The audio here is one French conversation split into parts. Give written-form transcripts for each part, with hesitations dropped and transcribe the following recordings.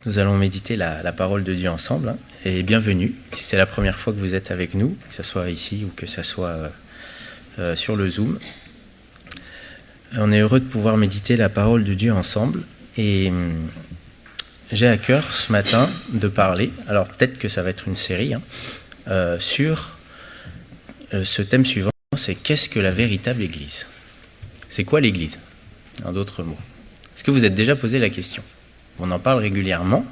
Nous allons méditer la parole de Dieu ensemble, hein, et bienvenue, si c'est la première fois que vous êtes avec nous, que ce soit ici ou que ce soit sur le Zoom. On est heureux de pouvoir méditer la parole de Dieu ensemble, et j'ai à cœur ce matin de parler, alors peut-être que ça va être une série, sur ce thème suivant, c'est qu'est-ce que la véritable Église ? C'est quoi l'Église ? En d'autres mots. Est-ce que vous êtes déjà posé la question ? On en parle régulièrement,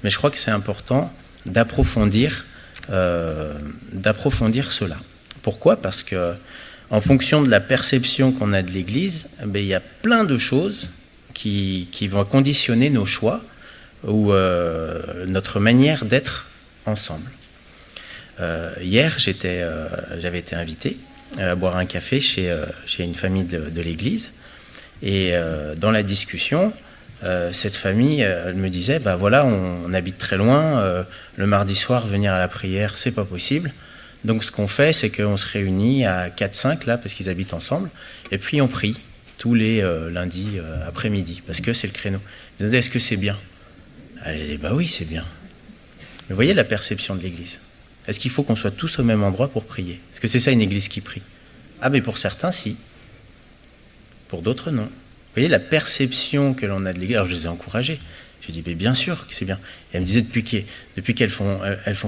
mais je crois que c'est important d'approfondir cela. Pourquoi ? Parce que, en fonction de la perception qu'on a de l'Église, il y a plein de choses qui vont conditionner nos choix ou notre manière d'être ensemble. Hier, j'avais été invité à boire un café chez une famille de l'Église, et dans la discussion, cette famille, elle me disait, voilà, on habite très loin, le mardi soir, venir à la prière, c'est pas possible. Donc ce qu'on fait, c'est qu'on se réunit à 4-5, là, parce qu'ils habitent ensemble, et puis on prie tous les lundis après-midi, parce que c'est le créneau. Ils me disaient, est-ce que c'est bien ? J'ai dit, oui, c'est bien. Mais vous voyez la perception de l'Église. Est-ce qu'il faut qu'on soit tous au même endroit pour prier ? Est-ce que c'est ça une Église qui prie ? Mais pour certains, si. Pour d'autres, non. Vous voyez la perception que l'on a de l'Église. Alors je les ai encouragés. J'ai dit, bien sûr que c'est bien. Et elle me disait, depuis qu'elles font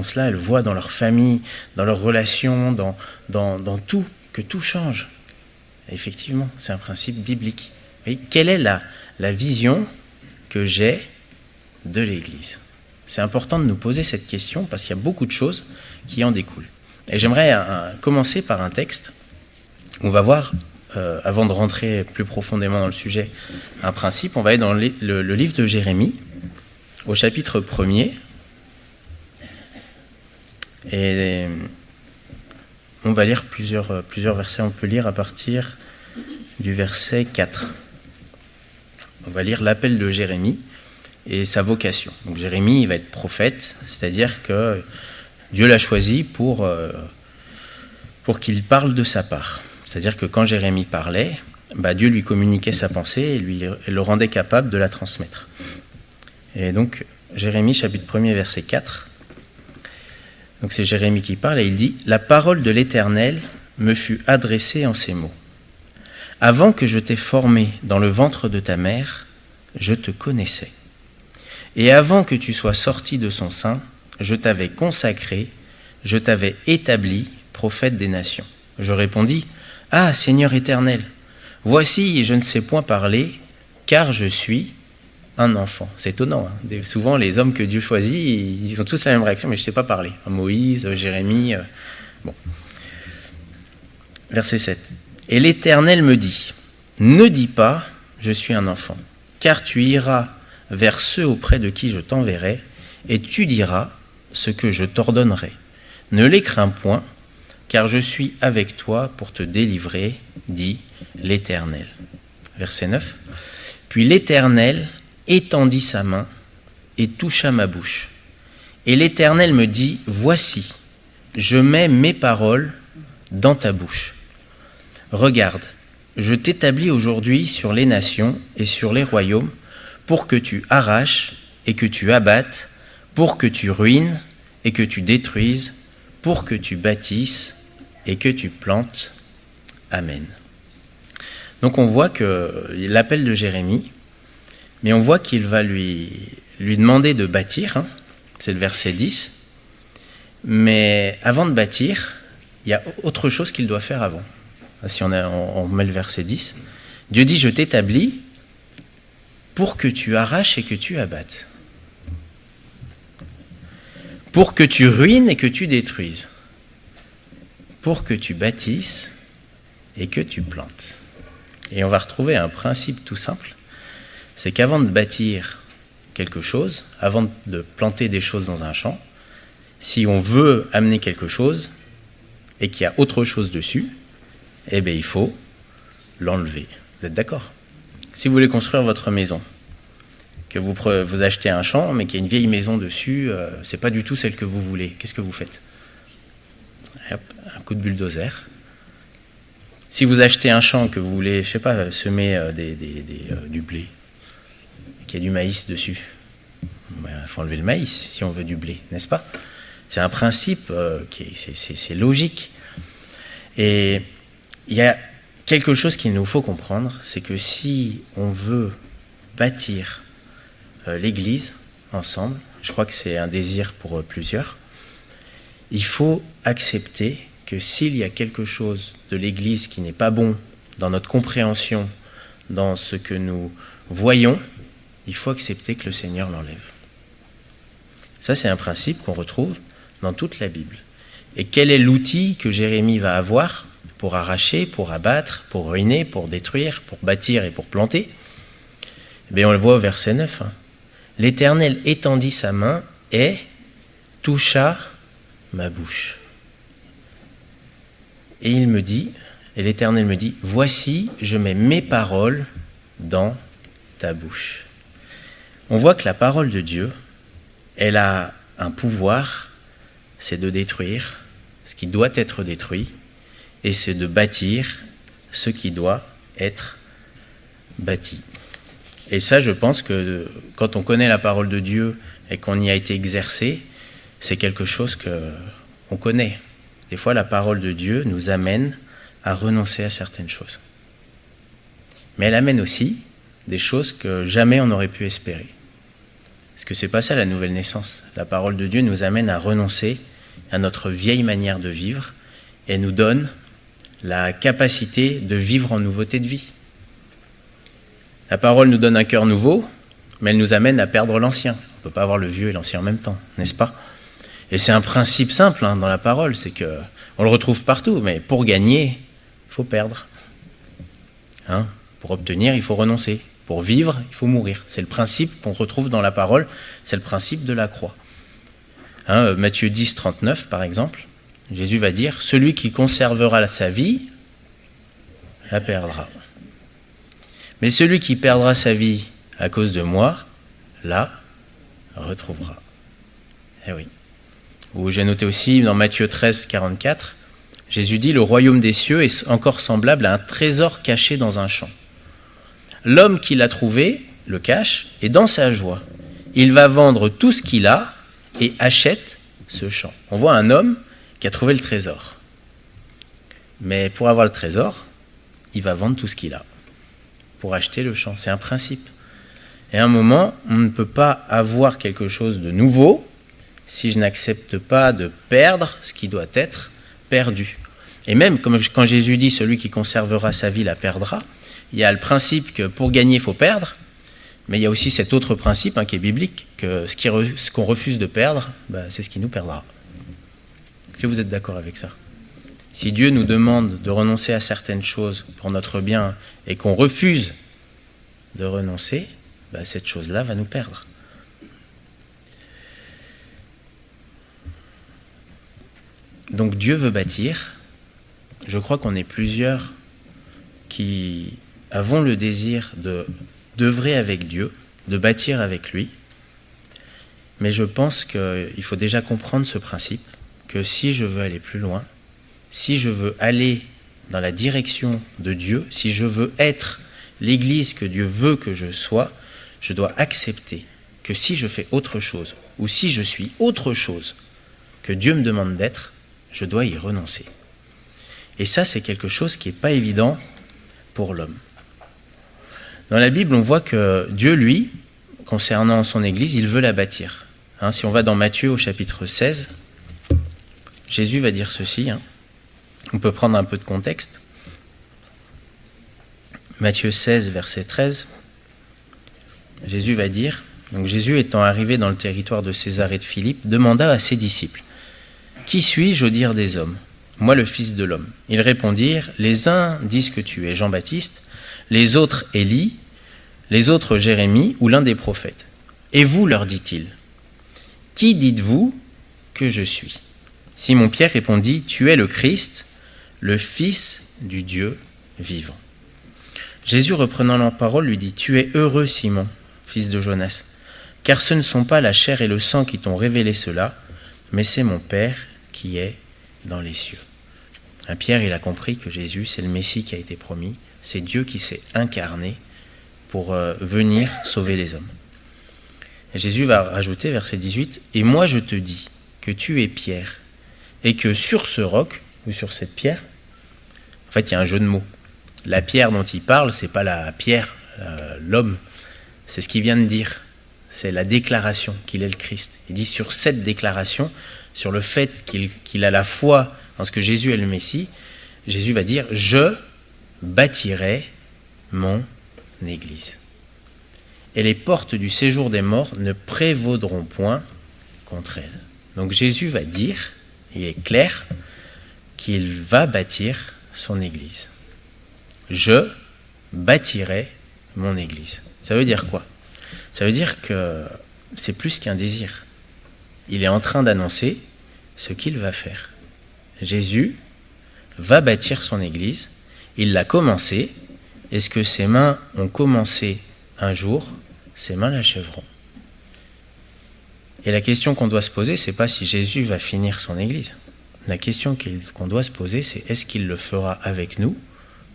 cela, elles voient dans leur famille, dans leurs relations, dans tout, que tout change. Et effectivement, c'est un principe biblique. Vous voyez, quelle est la vision que j'ai de l'Église ? C'est important de nous poser cette question parce qu'il y a beaucoup de choses qui en découlent. Et j'aimerais commencer par un texte. On va voir... avant de rentrer plus profondément dans le sujet, un principe, on va aller dans le livre de Jérémie, au chapitre 1er, et on va lire plusieurs versets. On peut lire à partir du verset 4. On va lire l'appel de Jérémie et sa vocation. Donc Jérémie, il va être prophète, c'est-à-dire que Dieu l'a choisi pour qu'il parle de sa part. C'est-à-dire que quand Jérémie parlait, Dieu lui communiquait sa pensée et le rendait capable de la transmettre. Et donc, Jérémie, chapitre 1er, verset 4. Donc c'est Jérémie qui parle et il dit « La parole de l'Éternel me fut adressée en ces mots. Avant que je t'ai formé dans le ventre de ta mère, je te connaissais. Et avant que tu sois sorti de son sein, je t'avais consacré, je t'avais établi prophète des nations. Je répondis « Ah, Seigneur éternel, voici, je ne sais point parler, car je suis un enfant. » C'est étonnant, hein. Souvent, les hommes que Dieu choisit, ils ont tous la même réaction, mais je ne sais pas parler. Moïse, Jérémie, bon. Verset 7. Et l'Éternel me dit, ne dis pas, je suis un enfant, car tu iras vers ceux auprès de qui je t'enverrai, et tu diras ce que je t'ordonnerai. Ne les crains point, car je suis avec toi pour te délivrer, dit l'Éternel. Verset 9. Puis l'Éternel étendit sa main et toucha ma bouche. Et l'Éternel me dit, voici, je mets mes paroles dans ta bouche. Regarde, je t'établis aujourd'hui sur les nations et sur les royaumes pour que tu arraches et que tu abattes, pour que tu ruines et que tu détruises, pour que tu bâtisses et que tu plantes. Amen. Donc on voit que l'appel de Jérémie, mais on voit qu'il va lui demander de bâtir, c'est le verset 10, mais avant de bâtir, il y a autre chose qu'il doit faire avant. Si on met le verset 10, Dieu dit « Je t'établis pour que tu arraches et que tu abattes, pour que tu ruines et que tu détruises, pour que tu bâtisses et que tu plantes. » Et on va retrouver un principe tout simple, c'est qu'avant de bâtir quelque chose, avant de planter des choses dans un champ, si on veut amener quelque chose et qu'il y a autre chose dessus, il faut l'enlever. Vous êtes d'accord ? Si vous voulez construire votre maison, que vous achetez un champ, mais qu'il y a une vieille maison dessus, c'est pas du tout celle que vous voulez, qu'est-ce que vous faites ? Hop, un coup de bulldozer. Si vous achetez un champ que vous voulez, je sais pas, semer du blé, qu'il y a du maïs dessus, Il faut enlever le maïs si on veut du blé, n'est-ce pas? C'est un principe c'est logique. Et il y a quelque chose qu'il nous faut comprendre, c'est que si on veut bâtir l'Église ensemble, je crois que c'est un désir pour plusieurs, il faut accepter que s'il y a quelque chose de l'Église qui n'est pas bon dans notre compréhension, dans ce que nous voyons, il faut accepter que le Seigneur l'enlève. Ça, c'est un principe qu'on retrouve dans toute la Bible. Et quel est l'outil que Jérémie va avoir pour arracher, pour abattre, pour ruiner, pour détruire, pour bâtir et pour planter? Eh bien, on le voit au verset 9. L'Éternel étendit sa main et toucha ma bouche. Et l'Éternel me dit, voici, je mets mes paroles dans ta bouche. On voit que la parole de Dieu, elle a un pouvoir, c'est de détruire ce qui doit être détruit, et c'est de bâtir ce qui doit être bâti. Et ça, je pense que quand on connaît la parole de Dieu et qu'on y a été exercé, c'est quelque chose qu'on connaît. Des fois, la parole de Dieu nous amène à renoncer à certaines choses. Mais elle amène aussi des choses que jamais on n'aurait pu espérer. Parce que c'est pas ça la nouvelle naissance. La parole de Dieu nous amène à renoncer à notre vieille manière de vivre et nous donne la capacité de vivre en nouveauté de vie. La parole nous donne un cœur nouveau, mais elle nous amène à perdre l'ancien. On ne peut pas avoir le vieux et l'ancien en même temps, n'est-ce pas? Et c'est un principe simple dans la parole, c'est qu'on le retrouve partout, mais pour gagner, il faut perdre. Pour obtenir, il faut renoncer. Pour vivre, il faut mourir. C'est le principe qu'on retrouve dans la parole, c'est le principe de la croix. Matthieu 10, 39, par exemple, Jésus va dire « Celui qui conservera sa vie, la perdra. Mais celui qui perdra sa vie à cause de moi, la retrouvera. » Eh oui. Ou j'ai noté aussi dans Matthieu 13, 44, Jésus dit « Le royaume des cieux est encore semblable à un trésor caché dans un champ. L'homme qui l'a trouvé le cache et dans sa joie, il va vendre tout ce qu'il a et achète ce champ. » On voit un homme qui a trouvé le trésor. Mais pour avoir le trésor, il va vendre tout ce qu'il a pour acheter le champ. C'est un principe. Et à un moment, on ne peut pas avoir quelque chose de nouveau si je n'accepte pas de perdre ce qui doit être perdu. Et même quand Jésus dit « Celui qui conservera sa vie la perdra », il y a le principe que pour gagner, il faut perdre, mais il y a aussi cet autre principe qui est biblique, que ce qu'on refuse de perdre, c'est ce qui nous perdra. Est-ce que vous êtes d'accord avec ça? Si Dieu nous demande de renoncer à certaines choses pour notre bien et qu'on refuse de renoncer, cette chose-là va nous perdre. Donc Dieu veut bâtir. Je crois qu'on est plusieurs qui avons le désir d'œuvrer avec Dieu, de bâtir avec lui. Mais je pense qu'il faut déjà comprendre ce principe, que si je veux aller plus loin, si je veux aller dans la direction de Dieu, si je veux être l'Église que Dieu veut que je sois, je dois accepter que si je fais autre chose, ou si je suis autre chose que Dieu me demande d'être, je dois y renoncer. Et ça, c'est quelque chose qui n'est pas évident pour l'homme. Dans la Bible, on voit que Dieu, lui, concernant son Église, il veut la bâtir. Si on va dans Matthieu au chapitre 16, Jésus va dire ceci. On peut prendre un peu de contexte. Matthieu 16, verset 13. Jésus va dire, donc Jésus étant arrivé dans le territoire de Césarée de Philippe, demanda à ses disciples, « Qui suis-je au dire des hommes ? Moi le Fils de l'homme. » Ils répondirent, « Les uns disent que tu es Jean-Baptiste, les autres Élie, les autres Jérémie ou l'un des prophètes. Et vous, leur dit-il, qui dites-vous que je suis ? Simon-Pierre répondit, tu es le Christ, le Fils du Dieu vivant. Jésus, reprenant la parole, lui dit, tu es heureux, Simon, fils de Jonas, car ce ne sont pas la chair et le sang qui t'ont révélé cela, mais c'est mon Père qui est dans les cieux. Pierre, il a compris que Jésus, c'est le Messie qui a été promis, c'est Dieu qui s'est incarné pour venir sauver les hommes. Et Jésus va rajouter, verset 18, « Et moi je te dis que tu es Pierre, et que sur ce roc, ou sur cette pierre, en fait il y a un jeu de mots. La pierre dont il parle, c'est pas la pierre, l'homme, c'est ce qu'il vient de dire. C'est la déclaration qu'il est le Christ. Il dit sur cette déclaration, sur le fait qu'il a la foi en ce que Jésus est le Messie, Jésus va dire « Je bâtirai mon Église. Et les portes du séjour des morts ne prévaudront point contre elle. » Donc Jésus va dire, il est clair, qu'il va bâtir son Église. Je bâtirai mon Église. Ça veut dire quoi ? Ça veut dire que c'est plus qu'un désir. Il est en train d'annoncer ce qu'il va faire. Jésus va bâtir son Église. Il l'a commencé. Et ce que ses mains ont commencé un jour, ses mains l'achèveront. Et la question qu'on doit se poser, c'est pas si Jésus va finir son Église. La question qu'on doit se poser, c'est est-ce qu'il le fera avec nous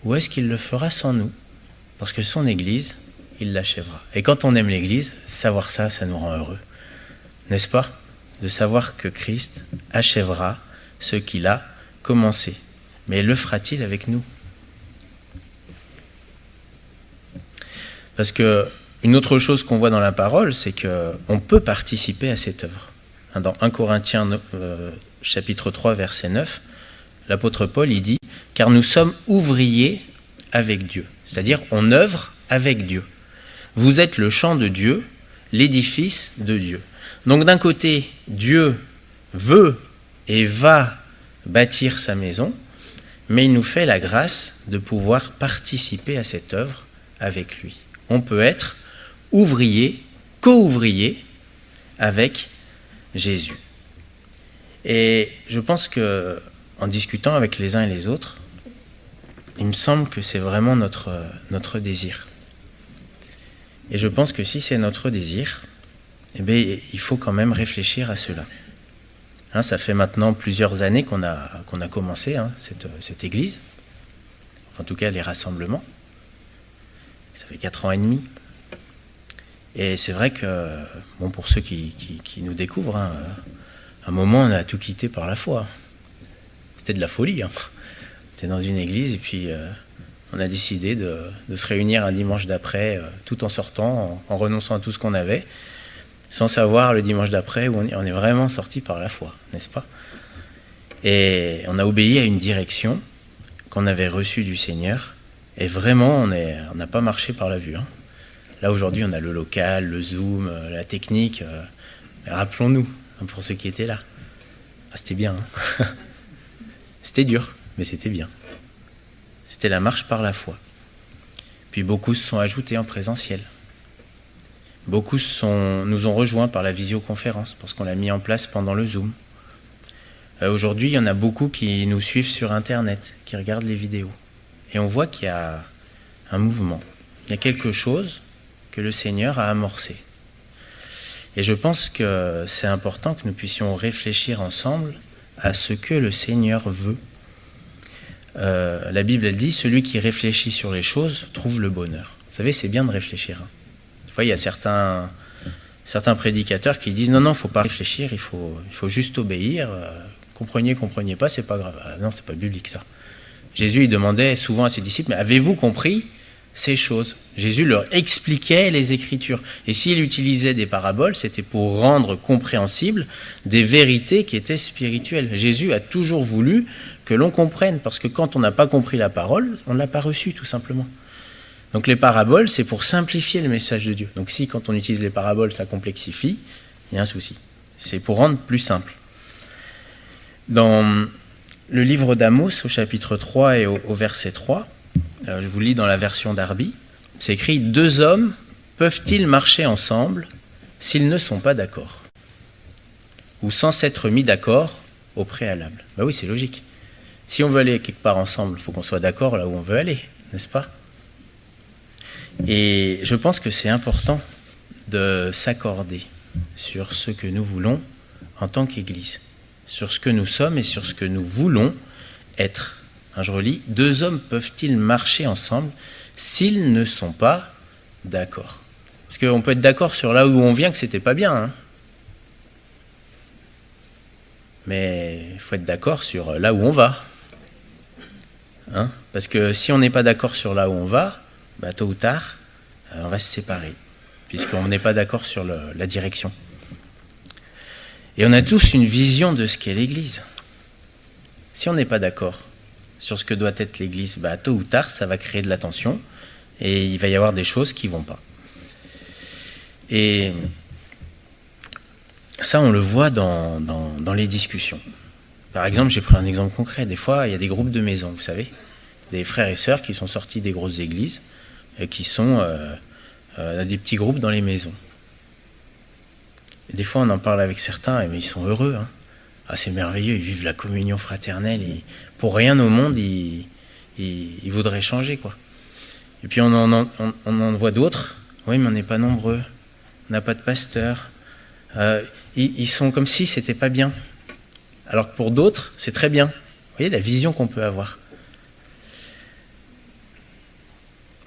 ou est-ce qu'il le fera sans nous ? Parce que son Église, il l'achèvera. Et quand on aime l'Église, savoir ça, ça nous rend heureux. N'est-ce pas ? De savoir que Christ achèvera ce qu'il a commencé. Mais le fera-t-il avec nous ? Parce que une autre chose qu'on voit dans la parole, c'est qu'on peut participer à cette œuvre. Dans 1 Corinthiens chapitre 3, verset 9, l'apôtre Paul, il dit « Car nous sommes ouvriers avec Dieu ». C'est-à-dire, on œuvre avec Dieu. Vous êtes le champ de Dieu, l'édifice de Dieu. Donc d'un côté, Dieu veut et va bâtir sa maison, mais il nous fait la grâce de pouvoir participer à cette œuvre avec lui. On peut être ouvrier, co-ouvrier avec Jésus. Et je pense que, en discutant avec les uns et les autres, il me semble que c'est vraiment notre désir. Et je pense que si c'est notre désir, eh bien, il faut quand même réfléchir à cela. Ça fait maintenant plusieurs années qu'on a commencé cette église, en tout cas les rassemblements. Ça fait 4 ans et demi. Et c'est vrai que, pour ceux qui nous découvrent, à un moment on a tout quitté par la foi. C'était de la folie. C'était dans une église et puis on a décidé de se réunir un dimanche d'après, tout en sortant, en renonçant à tout ce qu'on avait, sans savoir le dimanche d'après où on est vraiment sorti par la foi, n'est-ce pas ? Et on a obéi à une direction qu'on avait reçue du Seigneur. Et vraiment, on n'a pas marché par la vue. Là, aujourd'hui, on a le local, le Zoom, la technique. Rappelons-nous, pour ceux qui étaient là. C'était bien. C'était dur, mais c'était bien. C'était la marche par la foi. Puis beaucoup se sont ajoutés en présentiel. Beaucoup nous ont rejoints par la visioconférence, parce qu'on l'a mis en place pendant le Zoom. Aujourd'hui, il y en a beaucoup qui nous suivent sur Internet, qui regardent les vidéos. Et on voit qu'il y a un mouvement. Il y a quelque chose que le Seigneur a amorcé. Et je pense que c'est important que nous puissions réfléchir ensemble à ce que le Seigneur veut. La Bible, elle dit « Celui qui réfléchit sur les choses trouve le bonheur ». Vous savez, c'est bien de réfléchir. Des fois, il y a certains prédicateurs qui disent « Non, il ne faut pas réfléchir, il faut juste obéir. Comprenez pas, c'est pas grave. » Non, c'est pas biblique ça. Jésus, il demandait souvent à ses disciples « Mais avez-vous compris ces choses ?» Jésus leur expliquait les Écritures. Et s'il utilisait des paraboles, c'était pour rendre compréhensibles des vérités qui étaient spirituelles. Jésus a toujours voulu que l'on comprenne, parce que quand on n'a pas compris la parole, on ne l'a pas reçue, tout simplement. Donc les paraboles, c'est pour simplifier le message de Dieu. Donc si, quand on utilise les paraboles, ça complexifie, il y a un souci. C'est pour rendre plus simple. Dans le livre d'Amos, au chapitre 3 et au verset 3, je vous lis dans la version Darby, c'est écrit « 2 hommes peuvent-ils marcher ensemble s'ils ne sont pas d'accord ? Ou sans s'être mis d'accord au préalable ?» Ben oui, c'est logique. Si on veut aller quelque part ensemble, il faut qu'on soit d'accord là où on veut aller, n'est-ce pas ? Et je pense que c'est important de s'accorder sur ce que nous voulons en tant qu'Église, sur ce que nous sommes et sur ce que nous voulons être. Je relis, 2 hommes peuvent-ils marcher ensemble s'ils ne sont pas d'accord ? Parce qu'on peut être d'accord sur là où on vient que c'était pas bien. Hein. Mais il faut être d'accord sur là où on va. Hein? Parce que si on n'est pas d'accord sur là où on va, bah, tôt ou tard, on va se séparer. Puisqu'on n'est pas d'accord sur la direction. Et on a tous une vision de ce qu'est l'Église. Si on n'est pas d'accord sur ce que doit être l'Église, bah, tôt ou tard, ça va créer de la tension et il va y avoir des choses qui ne vont pas. Et ça, on le voit dans les discussions. Par exemple, j'ai pris un exemple concret. Des fois, il y a des groupes de maisons, vous savez, des frères et sœurs qui sont sortis des grosses églises et qui sont des petits groupes dans les maisons. Et des fois, on en parle avec certains, mais ils sont heureux. Hein. Ah, c'est merveilleux, ils vivent la communion fraternelle. Et pour rien au monde, ils voudraient changer, quoi. Et puis on en voit d'autres. Oui, mais on n'est pas nombreux. On n'a pas de pasteur. Ils sont comme si c'était pas bien. Alors que pour d'autres, c'est très bien. Vous voyez la vision qu'on peut avoir.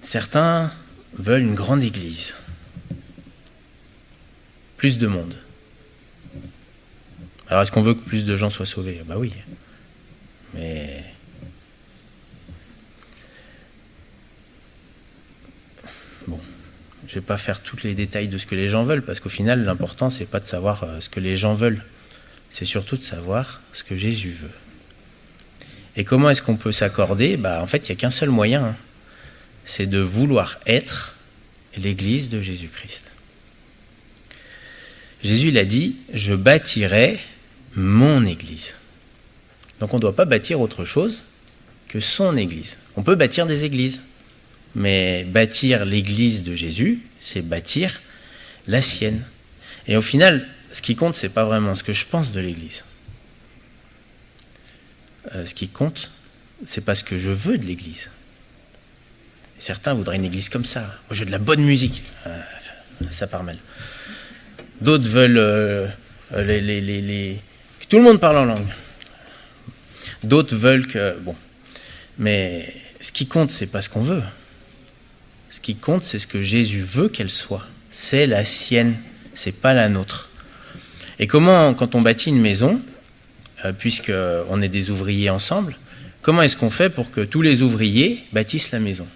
Certains veulent une grande église. Plus de monde. Alors est-ce qu'on veut que plus de gens soient sauvés ? Bah oui. Mais bon, je vais pas faire tous les détails de ce que les gens veulent, parce qu'au final, l'important, c'est pas de savoir ce que les gens veulent. C'est surtout de savoir ce que Jésus veut. Et comment est-ce qu'on peut s'accorder ? Bah en fait, il n'y a qu'un seul moyen. Hein. C'est de vouloir être l'Église de Jésus-Christ. Jésus, il a dit, je bâtirai mon Église. Donc on ne doit pas bâtir autre chose que son Église. On peut bâtir des églises, mais bâtir l'Église de Jésus, c'est bâtir la sienne. Et au final, ce qui compte, c'est pas vraiment ce que je pense de l'Église. Ce qui compte, c'est pas ce que je veux de l'Église. Certains voudraient une église comme ça. Moi, je veux de la bonne musique. Ça part mal. D'autres veulent que tout le monde parle en langue. D'autres veulent que... Bon. Mais ce qui compte, c'est pas ce qu'on veut. Ce qui compte, c'est ce que Jésus veut qu'elle soit. C'est la sienne, c'est pas la nôtre. Et comment, quand on bâtit une maison, puisqu'on est des ouvriers ensemble, comment est-ce qu'on fait pour que tous les ouvriers bâtissent la maison ?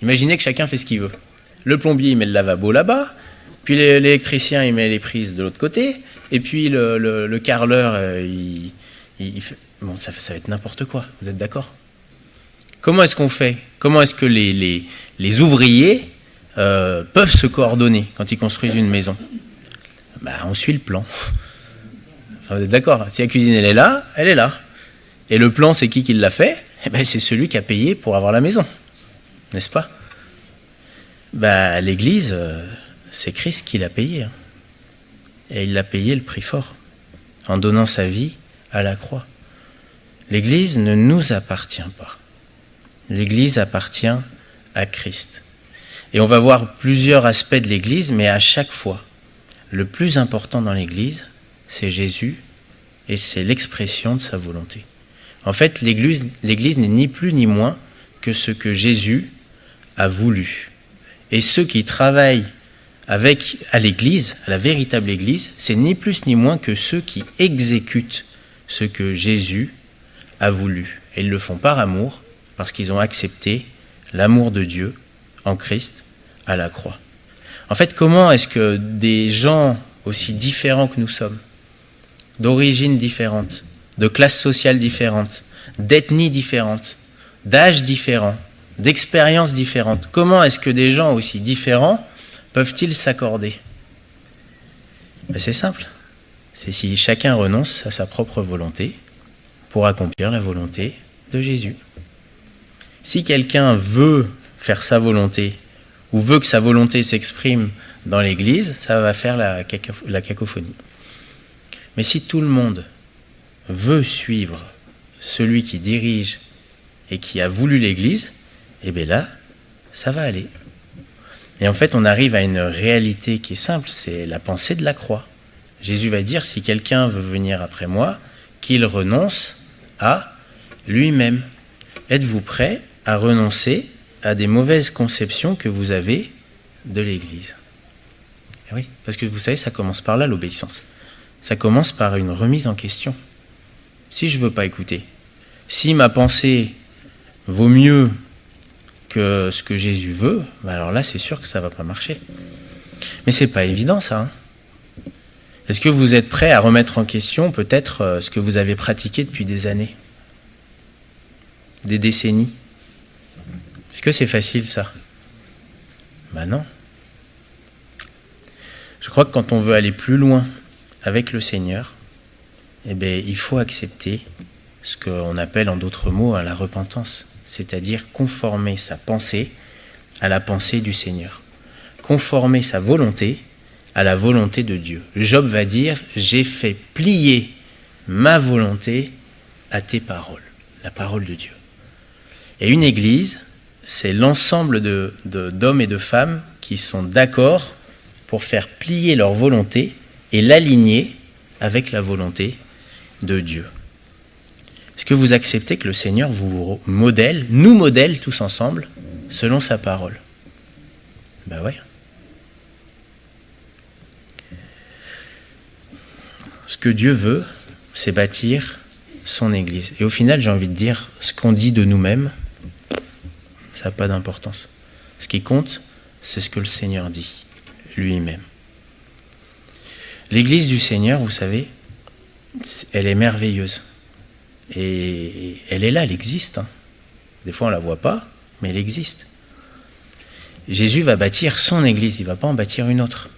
Imaginez que chacun fait ce qu'il veut. Le plombier, il met le lavabo là-bas, puis l'électricien, il met les prises de l'autre côté, et puis le carreleur, il fait... Bon, ça va être n'importe quoi, vous êtes d'accord ? Comment est-ce qu'on fait ? Comment est-ce que les ouvriers peuvent se coordonner quand ils construisent une maison ? Bah, on suit le plan. Enfin, vous êtes d'accord ? Si la cuisine, elle est là, elle est là. Et le plan, c'est qui l'a fait ? Eh ben, c'est celui qui a payé pour avoir la maison. N'est-ce pas ? Bah, l'Église, c'est Christ qui l'a payé. Hein. Et il l'a payé le prix fort, en donnant sa vie à la croix. L'Église ne nous appartient pas. L'Église appartient à Christ. Et on va voir plusieurs aspects de l'Église, mais à chaque fois, le plus important dans l'Église, c'est Jésus, et c'est l'expression de sa volonté. En fait, l'Église n'est ni plus ni moins que ce que Jésus a voulu. Et ceux qui travaillent à l'Église, à la véritable Église, c'est ni plus ni moins que ceux qui exécutent ce que Jésus a voulu. Et ils le font par amour, parce qu'ils ont accepté l'amour de Dieu en Christ à la croix. En fait, comment est-ce que des gens aussi différents que nous sommes, d'origines différentes, de classes sociales différentes, d'ethnies différentes, d'âges différents, d'expériences différentes, comment est-ce que des gens aussi différents peuvent-ils s'accorder ? Ben, c'est simple. C'est si chacun renonce à sa propre volonté pour accomplir la volonté de Jésus. Si quelqu'un veut faire sa volonté ou veut que sa volonté s'exprime dans l'Église, ça va faire la cacophonie. Mais si tout le monde veut suivre celui qui dirige et qui a voulu l'Église, eh bien là, ça va aller. Et en fait, on arrive à une réalité qui est simple, c'est la pensée de la croix. Jésus va dire, si quelqu'un veut venir après moi, qu'il renonce à lui-même. Êtes-vous prêt à renoncer à des mauvaises conceptions que vous avez de l'Église ? Oui, parce que vous savez, ça commence par là, l'obéissance. Ça commence par une remise en question. Si je ne veux pas écouter, si ma pensée vaut mieux que ce que Jésus veut, alors là, c'est sûr que ça ne va pas marcher. Mais ce n'est pas évident, ça. Hein. Est-ce que vous êtes prêt à remettre en question peut-être ce que vous avez pratiqué depuis des années, des décennies? Est-ce que c'est facile, ça? Ben non. Je crois que quand on veut aller plus loin avec le Seigneur, eh bien, il faut accepter ce qu'on appelle en d'autres mots la repentance, c'est-à-dire conformer sa pensée à la pensée du Seigneur, conformer sa volonté à la volonté de Dieu. Job va dire « J'ai fait plier ma volonté à tes paroles », la parole de Dieu. Et une église, c'est l'ensemble d'hommes et de femmes qui sont d'accord pour faire plier leur volonté et l'aligner avec la volonté de Dieu. Est-ce que vous acceptez que le Seigneur vous modèle, nous modèle tous ensemble, selon sa parole? Ben ouais. Ce que Dieu veut, c'est bâtir son Église. Et au final, j'ai envie de dire, ce qu'on dit de nous-mêmes, ça n'a pas d'importance. Ce qui compte, c'est ce que le Seigneur dit, lui-même. L'Église du Seigneur, vous savez, elle est merveilleuse. Et elle est là, elle existe. Hein. Des fois, on ne la voit pas, mais elle existe. Jésus va bâtir son Église, il ne va pas en bâtir une autre.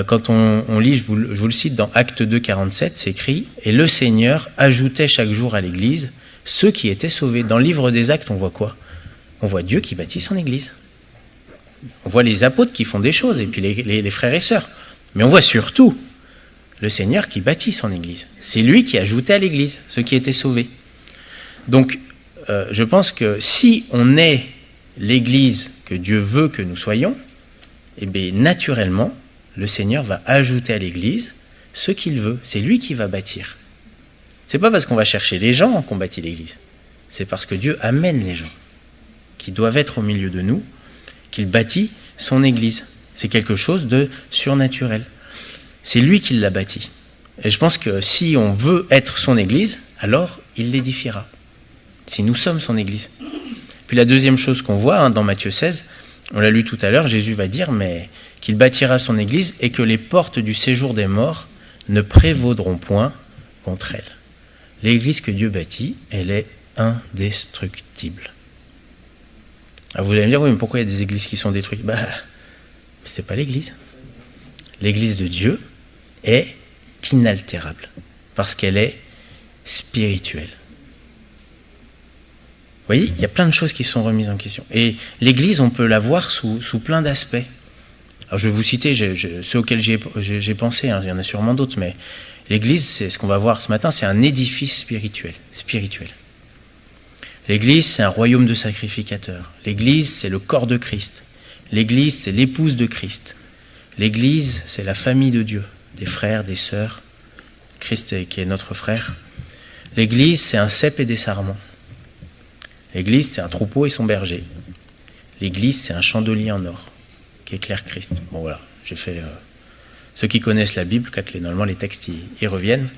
Quand on lit, je vous le cite dans Actes 2, 47, c'est écrit « Et le Seigneur ajoutait chaque jour à l'Église ceux qui étaient sauvés. » Dans le livre des Actes, on voit quoi? On voit Dieu qui bâtit son Église. On voit les apôtres qui font des choses, et puis les frères et sœurs. Mais on voit surtout le Seigneur qui bâtit son Église. C'est lui qui ajoutait à l'Église ceux qui étaient sauvés. Donc, je pense que si on est l'Église que Dieu veut que nous soyons, eh bien, naturellement, le Seigneur va ajouter à l'Église ce qu'il veut. C'est lui qui va bâtir. C'est pas parce qu'on va chercher les gens qu'on bâtit l'Église. C'est parce que Dieu amène les gens qui doivent être au milieu de nous, qu'il bâtit son Église. C'est quelque chose de surnaturel. C'est lui qui l'a bâti. Et je pense que si on veut être son Église, alors il l'édifiera. Si nous sommes son Église. Puis la deuxième chose qu'on voit dans Matthieu 16, on l'a lu tout à l'heure, Jésus va dire mais qu'il bâtira son Église et que les portes du séjour des morts ne prévaudront point contre elle. L'Église que Dieu bâtit, elle est indestructible. Alors vous allez me dire, oui, mais pourquoi il y a des églises qui sont détruites? C'est pas l'Église. L'Église de Dieu est inaltérable parce qu'elle est spirituelle. Vous voyez, il y a plein de choses qui sont remises en question. Et l'Église, on peut la voir sous plein d'aspects. Alors je vais vous citer ceux auxquels j'ai pensé, hein, il y en a sûrement d'autres, mais l'Église, c'est ce qu'on va voir ce matin, c'est un édifice spirituel. L'Église, c'est un royaume de sacrificateurs. L'Église, c'est le corps de Christ. L'Église, c'est l'épouse de Christ. L'Église, c'est la famille de Dieu, des frères, des sœurs. Christ qui est notre frère. L'Église, c'est un cep et des sarments. L'Église, c'est un troupeau et son berger. L'Église, c'est un chandelier en or qui éclaire Christ. Bon voilà, j'ai fait... Ceux qui connaissent la Bible, normalement les textes y reviennent.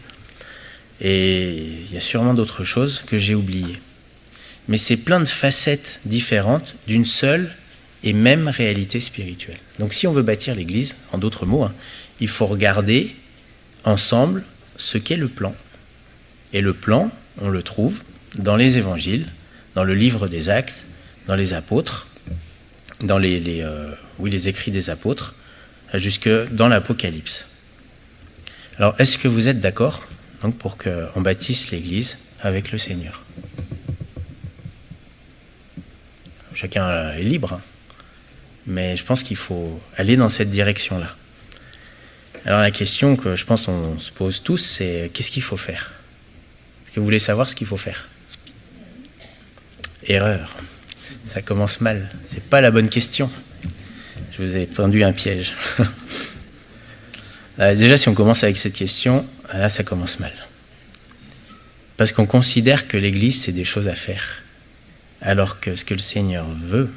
Et il y a sûrement d'autres choses que j'ai oubliées. Mais c'est plein de facettes différentes d'une seule et même réalité spirituelle. Donc si on veut bâtir l'Église, en d'autres mots, il faut regarder ensemble ce qu'est le plan. Et le plan, on le trouve dans les évangiles, dans le livre des Actes, dans les apôtres, dans les écrits des apôtres, jusque dans l'Apocalypse. Alors, est-ce que vous êtes d'accord donc, pour qu'on bâtisse l'Église avec le Seigneur? Chacun est libre, mais je pense qu'il faut aller dans cette direction-là. Alors la question que je pense qu'on se pose tous, c'est qu'est-ce qu'il faut faire? Est-ce que vous voulez savoir ce qu'il faut faire? Erreur. Ça commence mal. C'est pas la bonne question. Je vous ai tendu un piège. Déjà, si on commence avec cette question, là, ça commence mal. Parce qu'on considère que l'Église, c'est des choses à faire. Alors que ce que le Seigneur veut,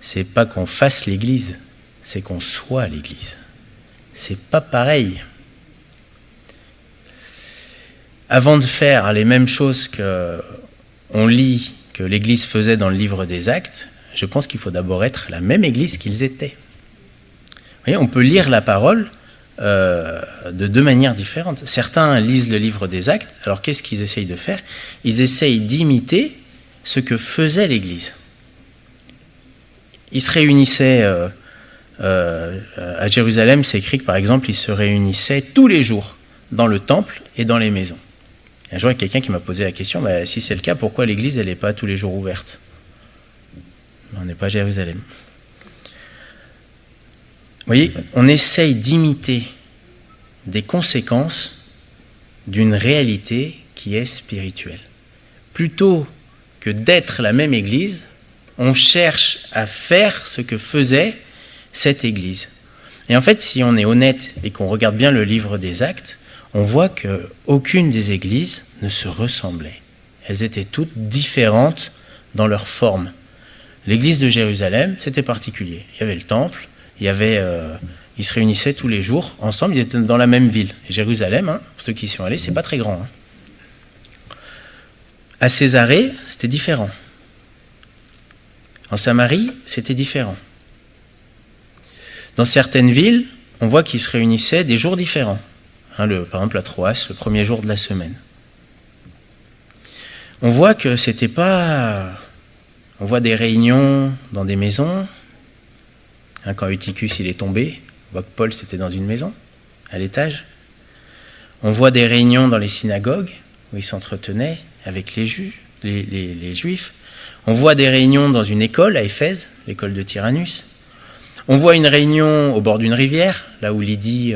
c'est pas qu'on fasse l'Église, c'est qu'on soit l'Église. C'est pas pareil. Avant de faire les mêmes choses qu'on lit que l'Église faisait dans le livre des Actes, je pense qu'il faut d'abord être la même Église qu'ils étaient. Vous voyez, on peut lire la parole de deux manières différentes. Certains lisent le livre des Actes, alors qu'est-ce qu'ils essayent de faire? Ils essayent d'imiter ce que faisait l'Église. Ils se réunissaient à Jérusalem, c'est écrit que par exemple, ils se réunissaient tous les jours dans le temple et dans les maisons. Un jour, il y a quelqu'un qui m'a posé la question, si c'est le cas, pourquoi l'Église elle n'est pas tous les jours ouverte? On n'est pas à Jérusalem. Vous voyez, on essaye d'imiter des conséquences d'une réalité qui est spirituelle. Plutôt que d'être la même Église, on cherche à faire ce que faisait cette Église. Et en fait, si on est honnête et qu'on regarde bien le livre des Actes, on voit qu'aucune des églises ne se ressemblait. Elles étaient toutes différentes dans leur forme. L'église de Jérusalem, c'était particulier. Il y avait le temple, ils se réunissaient tous les jours ensemble, ils étaient dans la même ville. Et Jérusalem, pour ceux qui y sont allés, c'est pas très grand. À Césarée, c'était différent. En Samarie, c'était différent. Dans certaines villes, on voit qu'ils se réunissaient des jours différents. Par exemple, à Troas, le premier jour de la semaine. On voit que c'était pas... On voit des réunions dans des maisons. Quand Eutychus il est tombé, on voit que Paul c'était dans une maison, à l'étage. On voit des réunions dans les synagogues, où ils s'entretenaient avec les Juifs. On voit des réunions dans une école à Éphèse, l'école de Tyrannus. On voit une réunion au bord d'une rivière, là où Lydie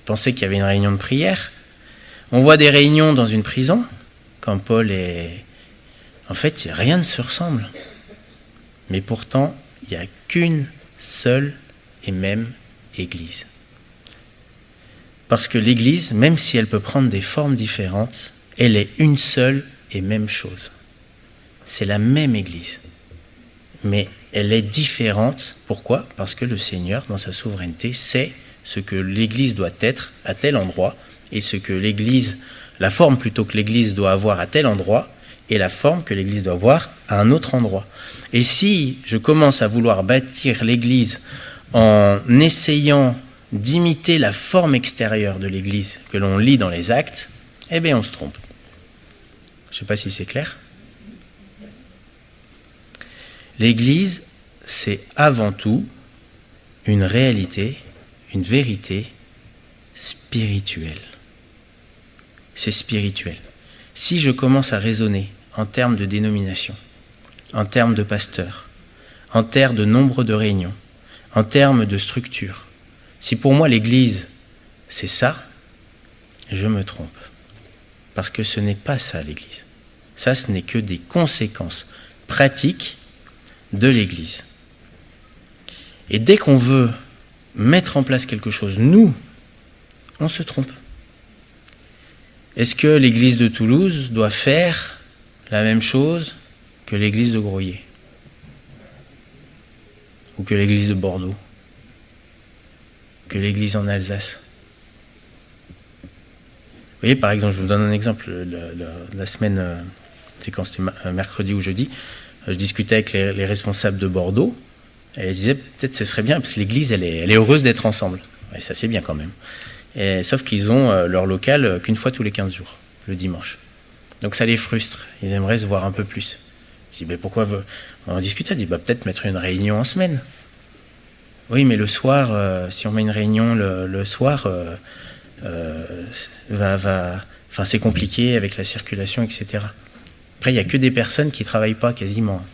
pensait qu'il y avait une réunion de prière. On voit des réunions dans une prison, quand Paul est... En fait, rien ne se ressemble. Mais pourtant, il n'y a qu'une seule et même Église. Parce que l'Église, même si elle peut prendre des formes différentes, elle est une seule et même chose. C'est la même Église. Mais elle est différente. Pourquoi? Parce que le Seigneur, dans sa souveraineté, sait ce que l'Église doit être à tel endroit et ce que l'Église, la forme plutôt que l'Église doit avoir à tel endroit et la forme que l'Église doit avoir à un autre endroit. Et si je commence à vouloir bâtir l'Église en essayant d'imiter la forme extérieure de l'Église que l'on lit dans les Actes, eh bien on se trompe. Je ne sais pas si c'est clair. L'Église, c'est avant tout une réalité, une vérité spirituelle. C'est spirituel. Si je commence à raisonner en termes de dénomination, en termes de pasteurs, en termes de nombre de réunions, en termes de structure, si pour moi l'Église, c'est ça, je me trompe. Parce que ce n'est pas ça l'Église. Ça, ce n'est que des conséquences pratiques de l'Église. Et dès qu'on veut mettre en place quelque chose, nous, on se trompe. Est-ce que l'Église de Toulouse doit faire la même chose que l'Église de Groyer? Ou que l'Église de Bordeaux? Que l'Église en Alsace? Vous voyez, par exemple, je vous donne un exemple. La semaine, c'est quand c'était mercredi ou jeudi, je discutais avec les responsables de Bordeaux, et je disais, peut-être ce serait bien, parce que l'Église, elle est heureuse d'être ensemble. Et ça, c'est bien quand même. Sauf qu'ils ont leur local qu'une fois tous les 15 jours, le dimanche. Donc ça les frustre, ils aimeraient se voir un peu plus. Je dis, mais pourquoi on discutait, je dis, peut-être mettre une réunion en semaine. Oui, mais le soir, si on met une réunion le soir, c'est compliqué avec la circulation, etc. Après, il n'y a que des personnes qui ne travaillent pas quasiment.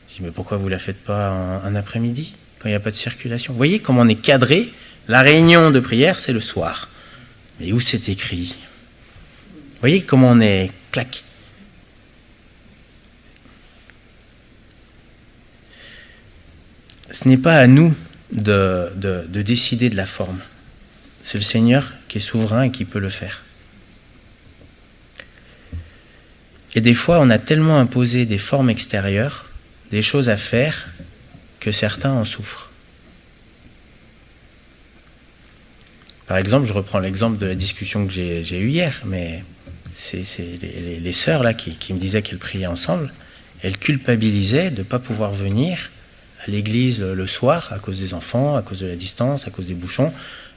Je dis, mais pourquoi vous ne la faites pas un après-midi, quand il n'y a pas de circulation? Vous voyez comment on est cadré? La réunion de prière, c'est le soir. Mais où c'est écrit? Vous voyez comment on est clac? Ce n'est pas à nous de décider de la forme. C'est le Seigneur qui est souverain et qui peut le faire. Et des fois, on a tellement imposé des formes extérieures, des choses à faire, que certains en souffrent. Par exemple, je reprends l'exemple de la discussion que j'ai eue hier, mais c'est les sœurs là qui me disaient qu'elles priaient ensemble, elles culpabilisaient de ne pas pouvoir venir à l'église le soir à cause des enfants, à cause de la distance, à cause des bouchons,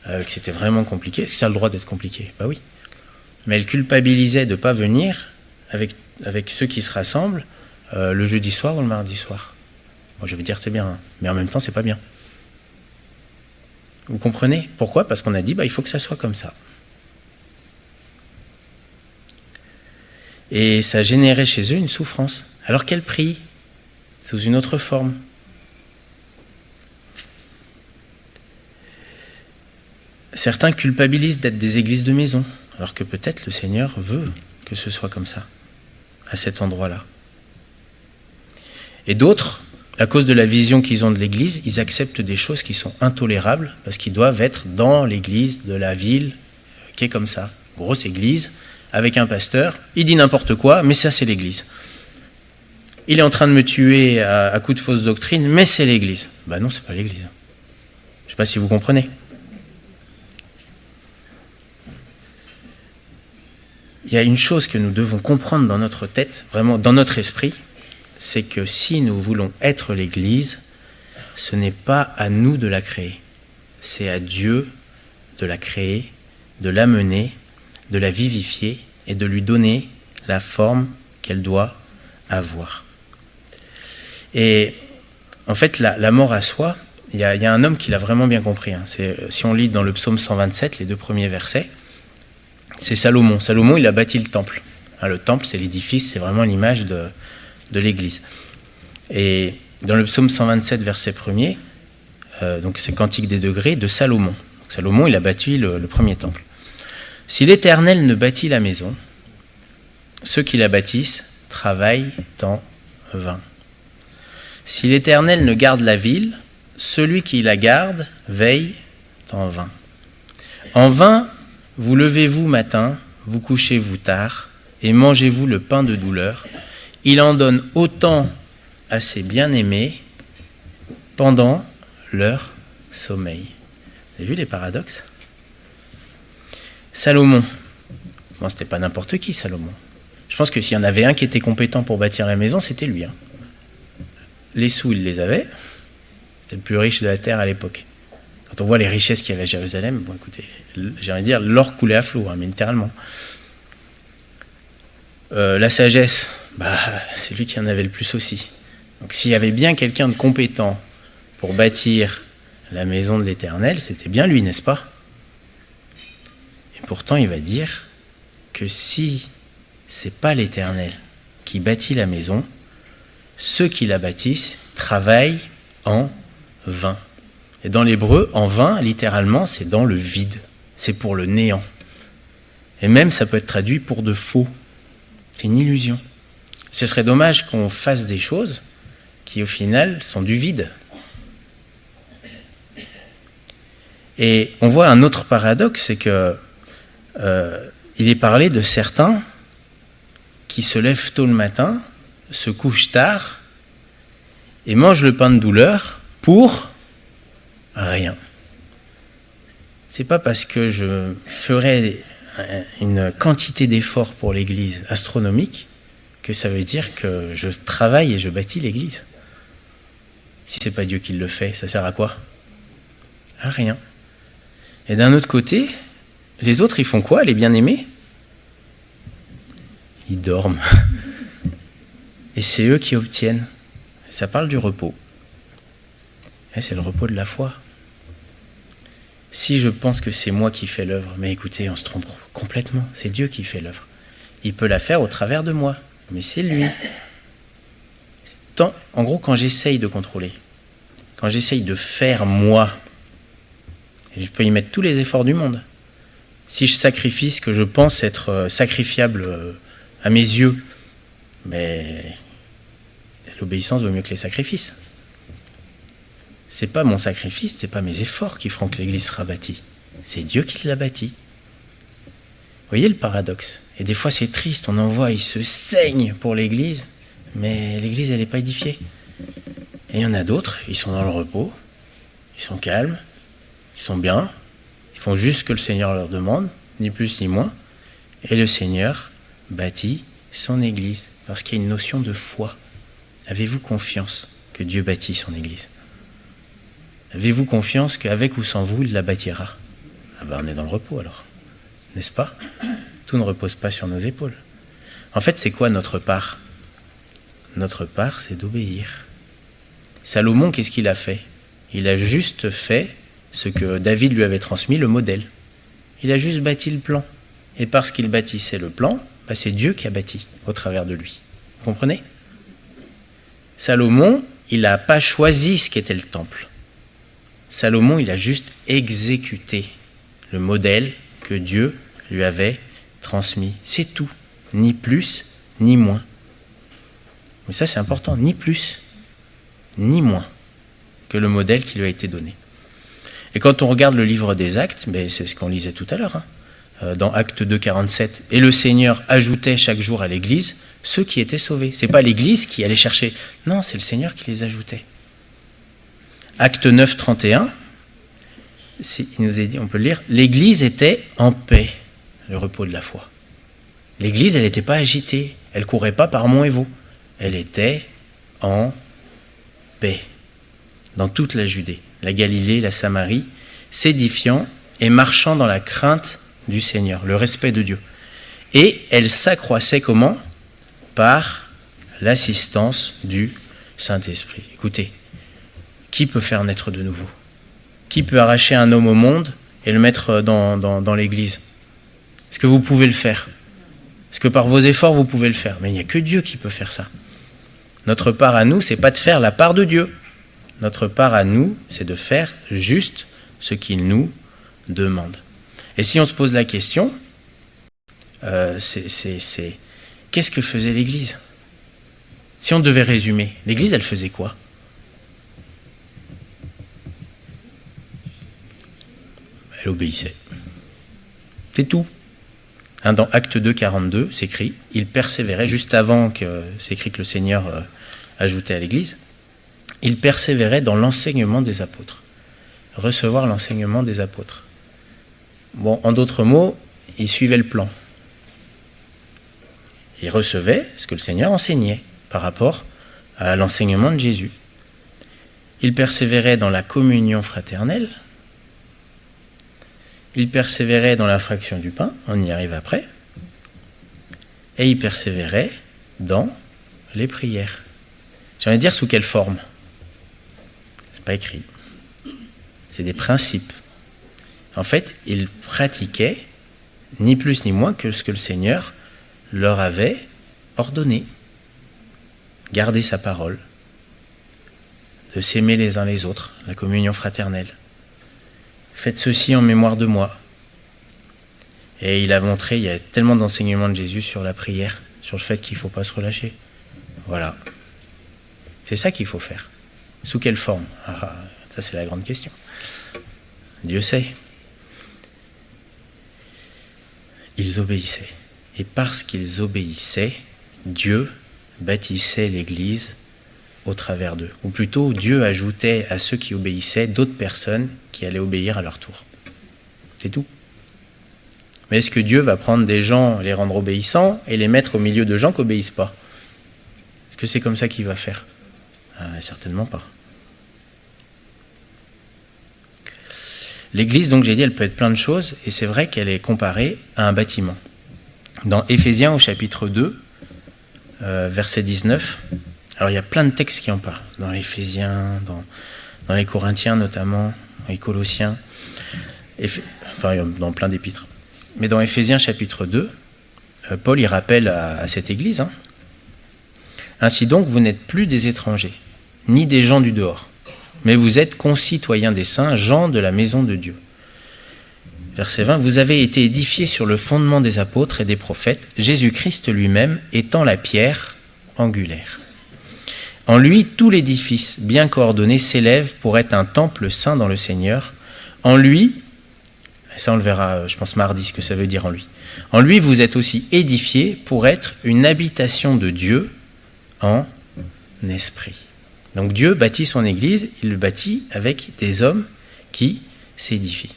que c'était vraiment compliqué. Est-ce que ça a le droit d'être compliqué? Bah oui. Mais elles culpabilisaient de ne pas venir avec ceux qui se rassemblent le jeudi soir ou le mardi soir. Moi, je veux dire c'est bien, hein, mais en même temps c'est pas bien. Vous comprenez? Pourquoi? Parce qu'on a dit il faut que ça soit comme ça. Et ça générait chez eux une souffrance. Alors qu'elles prient sous une autre forme. Certains culpabilisent d'être des églises de maison, alors que peut-être le Seigneur veut que ce soit comme ça, à cet endroit-là. Et d'autres, à cause de la vision qu'ils ont de l'église, ils acceptent des choses qui sont intolérables, parce qu'ils doivent être dans l'église de la ville, qui est comme ça, grosse église, avec un pasteur, il dit n'importe quoi, mais ça c'est l'église. Il est en train de me tuer à coups de fausse doctrine, mais c'est l'église. Ben non, c'est pas l'église. Je ne sais pas si vous comprenez. Il y a une chose que nous devons comprendre dans notre tête, vraiment dans notre esprit, c'est que si nous voulons être l'Église, ce n'est pas à nous de la créer. C'est à Dieu de la créer, de la mener, de la vivifier et de lui donner la forme qu'elle doit avoir. Et en fait, la mort à soi, il y a un homme qui l'a vraiment bien compris. Hein. Si on lit dans le psaume 127, les 2 premiers versets, c'est Salomon. Salomon, il a bâti le temple. Le temple, c'est l'édifice, c'est vraiment l'image de l'Église. Et dans le psaume 127, verset 1er, donc c'est Cantique des degrés de Salomon. Donc Salomon, il a bâti le premier temple. Si l'Éternel ne bâtit la maison, ceux qui la bâtissent travaillent en vain. Si l'Éternel ne garde la ville, celui qui la garde veille en vain. En vain, vous levez-vous matin, vous couchez-vous tard, et mangez-vous le pain de douleur. Il en donne autant à ses bien-aimés pendant leur sommeil. Vous avez vu les paradoxes? Salomon. Bon, c'était pas n'importe qui, Salomon. Je pense que s'il y en avait un qui était compétent pour bâtir la maison, c'était lui. Hein. Les sous, il les avait. C'était le plus riche de la terre à l'époque. Quand on voit les richesses qu'il y avait à Jérusalem, bon, écoutez, j'ai envie de dire, l'or coulait à flot, mais littéralement. La sagesse, c'est lui qui en avait le plus aussi. Donc s'il y avait bien quelqu'un de compétent pour bâtir la maison de l'Éternel, c'était bien lui, n'est-ce pas? Et pourtant, il va dire que si c'est pas l'Éternel qui bâtit la maison, ceux qui la bâtissent travaillent en vain. Et dans l'hébreu, en vain, littéralement, c'est dans le vide. C'est pour le néant. Et même, ça peut être traduit pour de faux. C'est une illusion. Ce serait dommage qu'on fasse des choses qui, au final, sont du vide. Et on voit un autre paradoxe, c'est que il est parlé de certains qui se lèvent tôt le matin, se couchent tard et mangent le pain de douleur pour rien. C'est pas parce que je ferai une quantité d'efforts pour l'Église astronomique que ça veut dire que je travaille et je bâtis l'Église. Si c'est pas Dieu qui le fait, ça sert à quoi? À rien. Et d'un autre côté, les autres, ils font quoi, les bien-aimés? Ils dorment. Et c'est eux qui obtiennent. Ça parle du repos. Et c'est le repos de la foi. Si je pense que c'est moi qui fais l'œuvre, mais écoutez, on se trompe complètement. C'est Dieu qui fait l'œuvre. Il peut la faire au travers de moi, mais c'est lui. En gros, quand j'essaye de contrôler, quand j'essaye de faire moi, et je peux y mettre tous les efforts du monde. Si je sacrifie ce que je pense être sacrifiable à mes yeux, mais l'obéissance vaut mieux que les sacrifices. C'est pas mon sacrifice, c'est pas mes efforts qui feront que l'Église sera bâtie. C'est Dieu qui l'a bâtie. Vous voyez le paradoxe? Et des fois c'est triste, on en voit, ils se saignent pour l'Église, mais l'Église elle n'est pas édifiée. Et il y en a d'autres, ils sont dans le repos, ils sont calmes, ils sont bien, Ils font juste ce que le Seigneur leur demande, ni plus ni moins. Et le Seigneur bâtit son Église, parce qu'il y a une notion de foi. Avez-vous confiance que Dieu bâtit son Église? Avez-vous confiance qu'avec ou sans vous, il la bâtira? Ah ben, on est dans le repos alors, n'est-ce pas? Tout ne repose pas sur nos épaules. En fait, c'est quoi notre part? Notre part, c'est d'obéir. Salomon, qu'est-ce qu'il a fait? Il a juste fait ce que David lui avait transmis, le modèle. Il a juste bâti le plan. Et parce qu'il bâtissait le plan, c'est Dieu qui a bâti au travers de lui. Vous comprenez? Salomon, il n'a pas choisi ce qu'était le temple. Salomon, il a juste exécuté le modèle que Dieu lui avait transmis. C'est tout. Ni plus, ni moins. Mais ça, c'est important. Ni plus, ni moins que le modèle qui lui a été donné. Et quand on regarde le livre des Actes, c'est ce qu'on lisait tout à l'heure, dans Actes 2, 47, et le Seigneur ajoutait chaque jour à l'Église ceux qui étaient sauvés. Ce n'est pas l'Église qui allait chercher. Non, c'est le Seigneur qui les ajoutait. Acte 9, 31, il nous est dit, on peut le lire, l'Église était en paix, le repos de la foi. L'Église, elle n'était pas agitée, elle ne courait pas par monts et vaux. Elle était en paix dans toute la Judée, la Galilée, la Samarie, s'édifiant et marchant dans la crainte du Seigneur, le respect de Dieu. Et elle s'accroissait comment? Par l'assistance du Saint-Esprit. Écoutez, qui peut faire naître de nouveau? Qui peut arracher un homme au monde et le mettre dans l'Église? Est-ce que vous pouvez le faire? Est-ce que par vos efforts, vous pouvez le faire? Mais il n'y a que Dieu qui peut faire ça. Notre part à nous, c'est pas de faire la part de Dieu. Notre part à nous, c'est de faire juste ce qu'il nous demande. Et si on se pose la question, qu'est-ce que faisait l'Église? Si on devait résumer, l'Église, elle faisait quoi? Elle obéissait. C'est tout. Dans Acte 2, 42, c'est écrit, il persévérait, juste avant que c'est écrit que le Seigneur ajoutait à l'Église, il persévérait dans l'enseignement des apôtres. Recevoir l'enseignement des apôtres. Bon, en d'autres mots, il suivait le plan. Il recevait ce que le Seigneur enseignait par rapport à l'enseignement de Jésus. Il persévérait dans la communion fraternelle. Il persévérait dans la fraction du pain, on y arrive après. Et il persévérait dans les prières. J'ai envie de dire sous quelle forme? C'est pas écrit. C'est des principes. En fait, ils pratiquaient ni plus ni moins que ce que le Seigneur leur avait ordonné. Garder sa parole, de s'aimer les uns les autres, la communion fraternelle. Faites ceci en mémoire de moi. Et il a montré, il y a tellement d'enseignements de Jésus sur la prière, sur le fait qu'il ne faut pas se relâcher. Voilà. C'est ça qu'il faut faire. Sous quelle forme? Ça c'est la grande question. Dieu sait. Ils obéissaient. Et parce qu'ils obéissaient, Dieu bâtissait l'Église au travers d'eux. Ou plutôt, Dieu ajoutait à ceux qui obéissaient d'autres personnes qui allaient obéir à leur tour. C'est tout. Mais est-ce que Dieu va prendre des gens, les rendre obéissants et les mettre au milieu de gens qui n'obéissent pas? Est-ce que c'est comme ça qu'il va faire? Certainement pas. L'Église, donc j'ai dit, elle peut être plein de choses, et c'est vrai qu'elle est comparée à un bâtiment. Dans Éphésiens au chapitre 2, verset 19, alors il y a plein de textes qui en parlent, dans l'Éphésiens, dans les Corinthiens notamment, dans les Colossiens, dans plein d'épîtres. Mais dans Éphésiens chapitre 2, Paul y rappelle à cette Église, ainsi donc vous n'êtes plus des étrangers, ni des gens du dehors, mais vous êtes concitoyens des saints, gens de la maison de Dieu. Verset 20, vous avez été édifiés sur le fondement des apôtres et des prophètes, Jésus-Christ lui-même étant la pierre angulaire. En lui, tout l'édifice, bien coordonné, s'élève pour être un temple saint dans le Seigneur. En lui, et ça on le verra, je pense mardi, ce que ça veut dire en lui. En lui, vous êtes aussi édifiés pour être une habitation de Dieu en esprit. Donc Dieu bâtit son Église, il le bâtit avec des hommes qui s'édifient.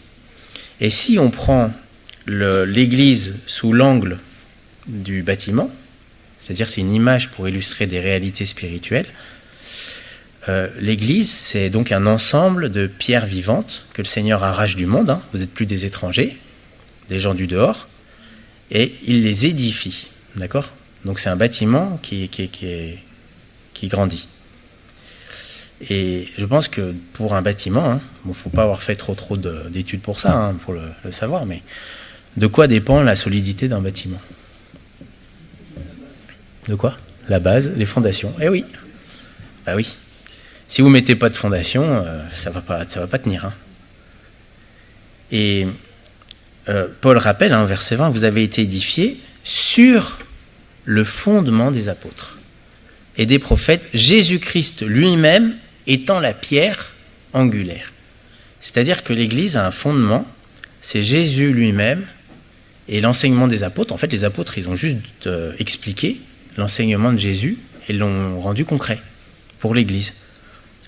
Et si on prend l'église sous l'angle du bâtiment, c'est-à-dire c'est une image pour illustrer des réalités spirituelles, l'église, c'est donc un ensemble de pierres vivantes que le Seigneur arrache du monde, hein. Vous n'êtes plus des étrangers, des gens du dehors, et il les édifie, d'accord ? Donc c'est un bâtiment qui grandit. Et je pense que pour un bâtiment, il ne faut pas avoir fait trop d'études pour ça, hein, pour le savoir, mais de quoi dépend la solidité d'un bâtiment ? De quoi ? La base, les fondations. Eh oui, bah oui. Si vous ne mettez pas de fondation, ça va pas tenir. Hein. Et Paul rappelle, hein, verset 20, vous avez été édifiés sur le fondement des apôtres et des prophètes, Jésus-Christ lui-même étant la pierre angulaire. C'est-à-dire que l'Église a un fondement, c'est Jésus lui-même et l'enseignement des apôtres. En fait, les apôtres, ils ont juste expliqué l'enseignement de Jésus et l'ont rendu concret pour l'Église.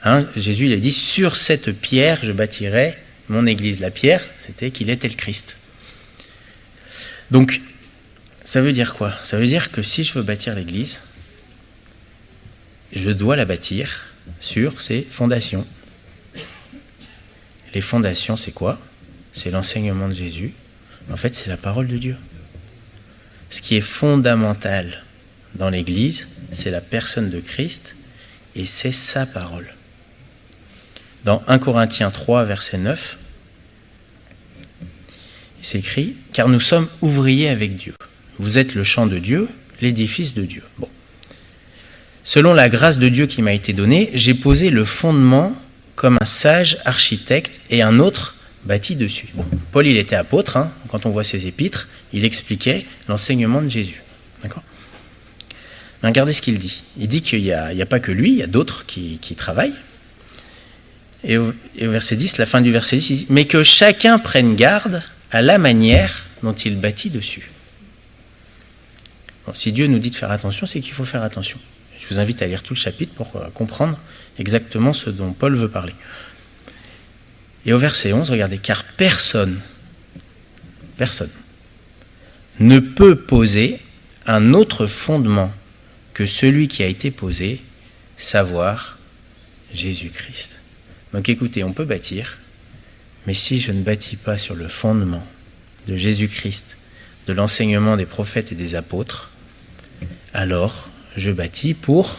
Hein, Jésus, il a dit, sur cette pierre, je bâtirai mon Église. La pierre, c'était qu'il était le Christ. Donc, ça veut dire quoi ? Ça veut dire que si je veux bâtir l'Église, je dois la bâtir sur ses fondations. Les fondations, c'est quoi ? C'est l'enseignement de Jésus. En fait, c'est la parole de Dieu. Ce qui est fondamental dans l'Église, c'est la personne de Christ et c'est sa parole. Dans 1 Corinthiens 3, verset 9, il s'écrit « Car nous sommes ouvriers avec Dieu. Vous êtes le champ de Dieu, l'édifice de Dieu. » Bon. Selon la grâce de Dieu qui m'a été donnée, j'ai posé le fondement comme un sage architecte et un autre bâti dessus. Bon. Paul, il était apôtre, hein, quand on voit ses épîtres, il expliquait l'enseignement de Jésus. D'accord ? Mais regardez ce qu'il dit. Il dit qu'il n'y a pas que lui, il y a d'autres qui travaillent. Et au verset 10, la fin du verset 10, il dit « Mais que chacun prenne garde à la manière dont il bâtit dessus. » Bon, si Dieu nous dit de faire attention, c'est qu'il faut faire attention. Je vous invite à lire tout le chapitre pour comprendre exactement ce dont Paul veut parler. Et au verset 11, regardez, « Car personne ne peut poser un autre fondement que celui qui a été posé, savoir Jésus-Christ. » Donc écoutez, on peut bâtir, mais si je ne bâtis pas sur le fondement de Jésus-Christ, de l'enseignement des prophètes et des apôtres, alors je bâtis pour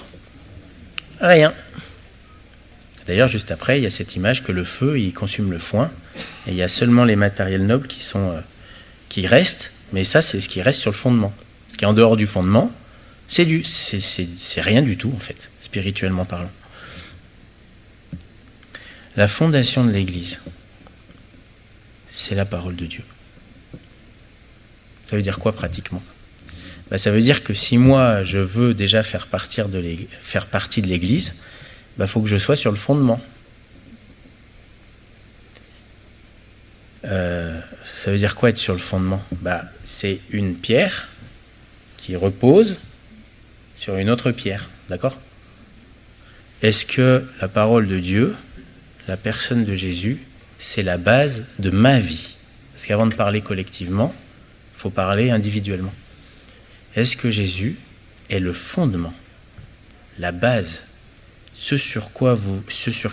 rien. D'ailleurs, juste après, il y a cette image que le feu, il consume le foin, et il y a seulement les matériels nobles qui restent, mais ça, c'est ce qui reste sur le fondement. Ce qui est en dehors du fondement, c'est rien du tout, en fait, spirituellement parlant. La fondation de l'Église, c'est la parole de Dieu. Ça veut dire quoi pratiquement ? Ça veut dire que si moi, je veux déjà faire partie de l'Église, faut que je sois sur le fondement. Ça veut dire quoi être sur le fondement ? C'est une pierre qui repose sur une autre pierre, d'accord ? Est-ce que la parole de Dieu, la personne de Jésus, c'est la base de ma vie ? Parce qu'avant de parler collectivement, il faut parler individuellement. Est-ce que Jésus est le fondement, la base, ce sur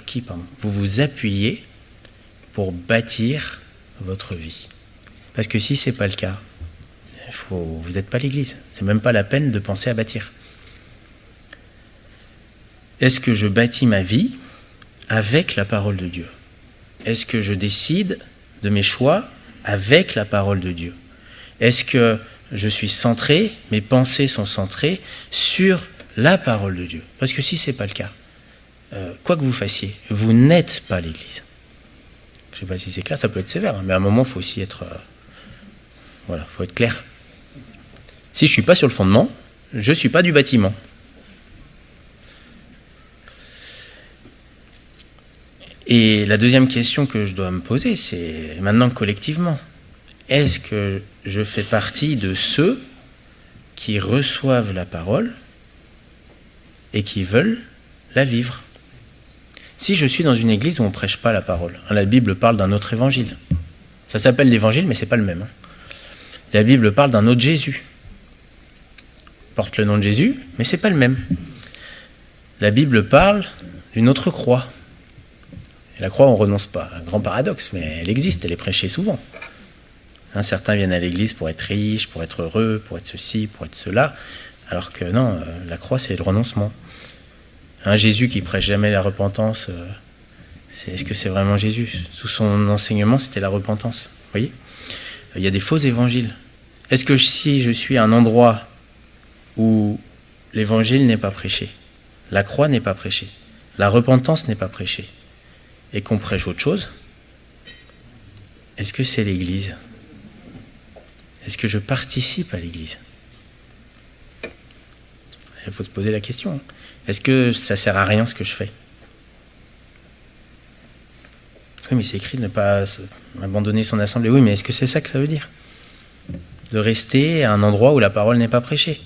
qui vous vous appuyez pour bâtir votre vie ? Parce que si ce n'est pas le cas, vous n'êtes pas l'Église. Ce n'est même pas la peine de penser à bâtir. Est-ce que je bâtis ma vie avec la parole de Dieu ? Est-ce que je décide de mes choix avec la parole de Dieu ? Est-ce que je suis centré, mes pensées sont centrées sur la parole de Dieu ? Parce que si ce n'est pas le cas, quoi que vous fassiez, vous n'êtes pas l'Église. Je ne sais pas si c'est clair, ça peut être sévère, mais à un moment, il faut aussi être... faut être clair. Si je ne suis pas sur le fondement, je ne suis pas du bâtiment. Et la deuxième question que je dois me poser, c'est maintenant collectivement, est-ce que je fais partie de ceux qui reçoivent la parole et qui veulent la vivre ? Si je suis dans une église où on ne prêche pas la parole, la Bible parle d'un autre évangile. Ça s'appelle l'évangile, mais c'est pas le même. La Bible parle d'un autre Jésus. Porte le nom de Jésus, mais c'est pas le même. La Bible parle d'une autre croix. Et la croix, on renonce pas. Un grand paradoxe, mais elle existe, elle est prêchée souvent. Certains viennent à l'église pour être riches, pour être heureux, pour être ceci, pour être cela. Alors que non, la croix, c'est le renoncement. Un Jésus qui prêche jamais la repentance, est-ce que c'est vraiment Jésus? Sous son enseignement, c'était la repentance. Vous voyez? Il y a des faux évangiles. Est-ce que si je suis à un endroit où l'évangile n'est pas prêché, la croix n'est pas prêchée, la repentance n'est pas prêchée, et qu'on prêche autre chose, est-ce que c'est l'Église? Est-ce que je participe à l'Église? Il faut se poser la question. Est-ce que ça sert à rien ce que je fais? Oui, mais c'est écrit de ne pas abandonner son assemblée. Oui, mais est-ce que c'est ça que ça veut dire? De rester à un endroit où la parole n'est pas prêchée.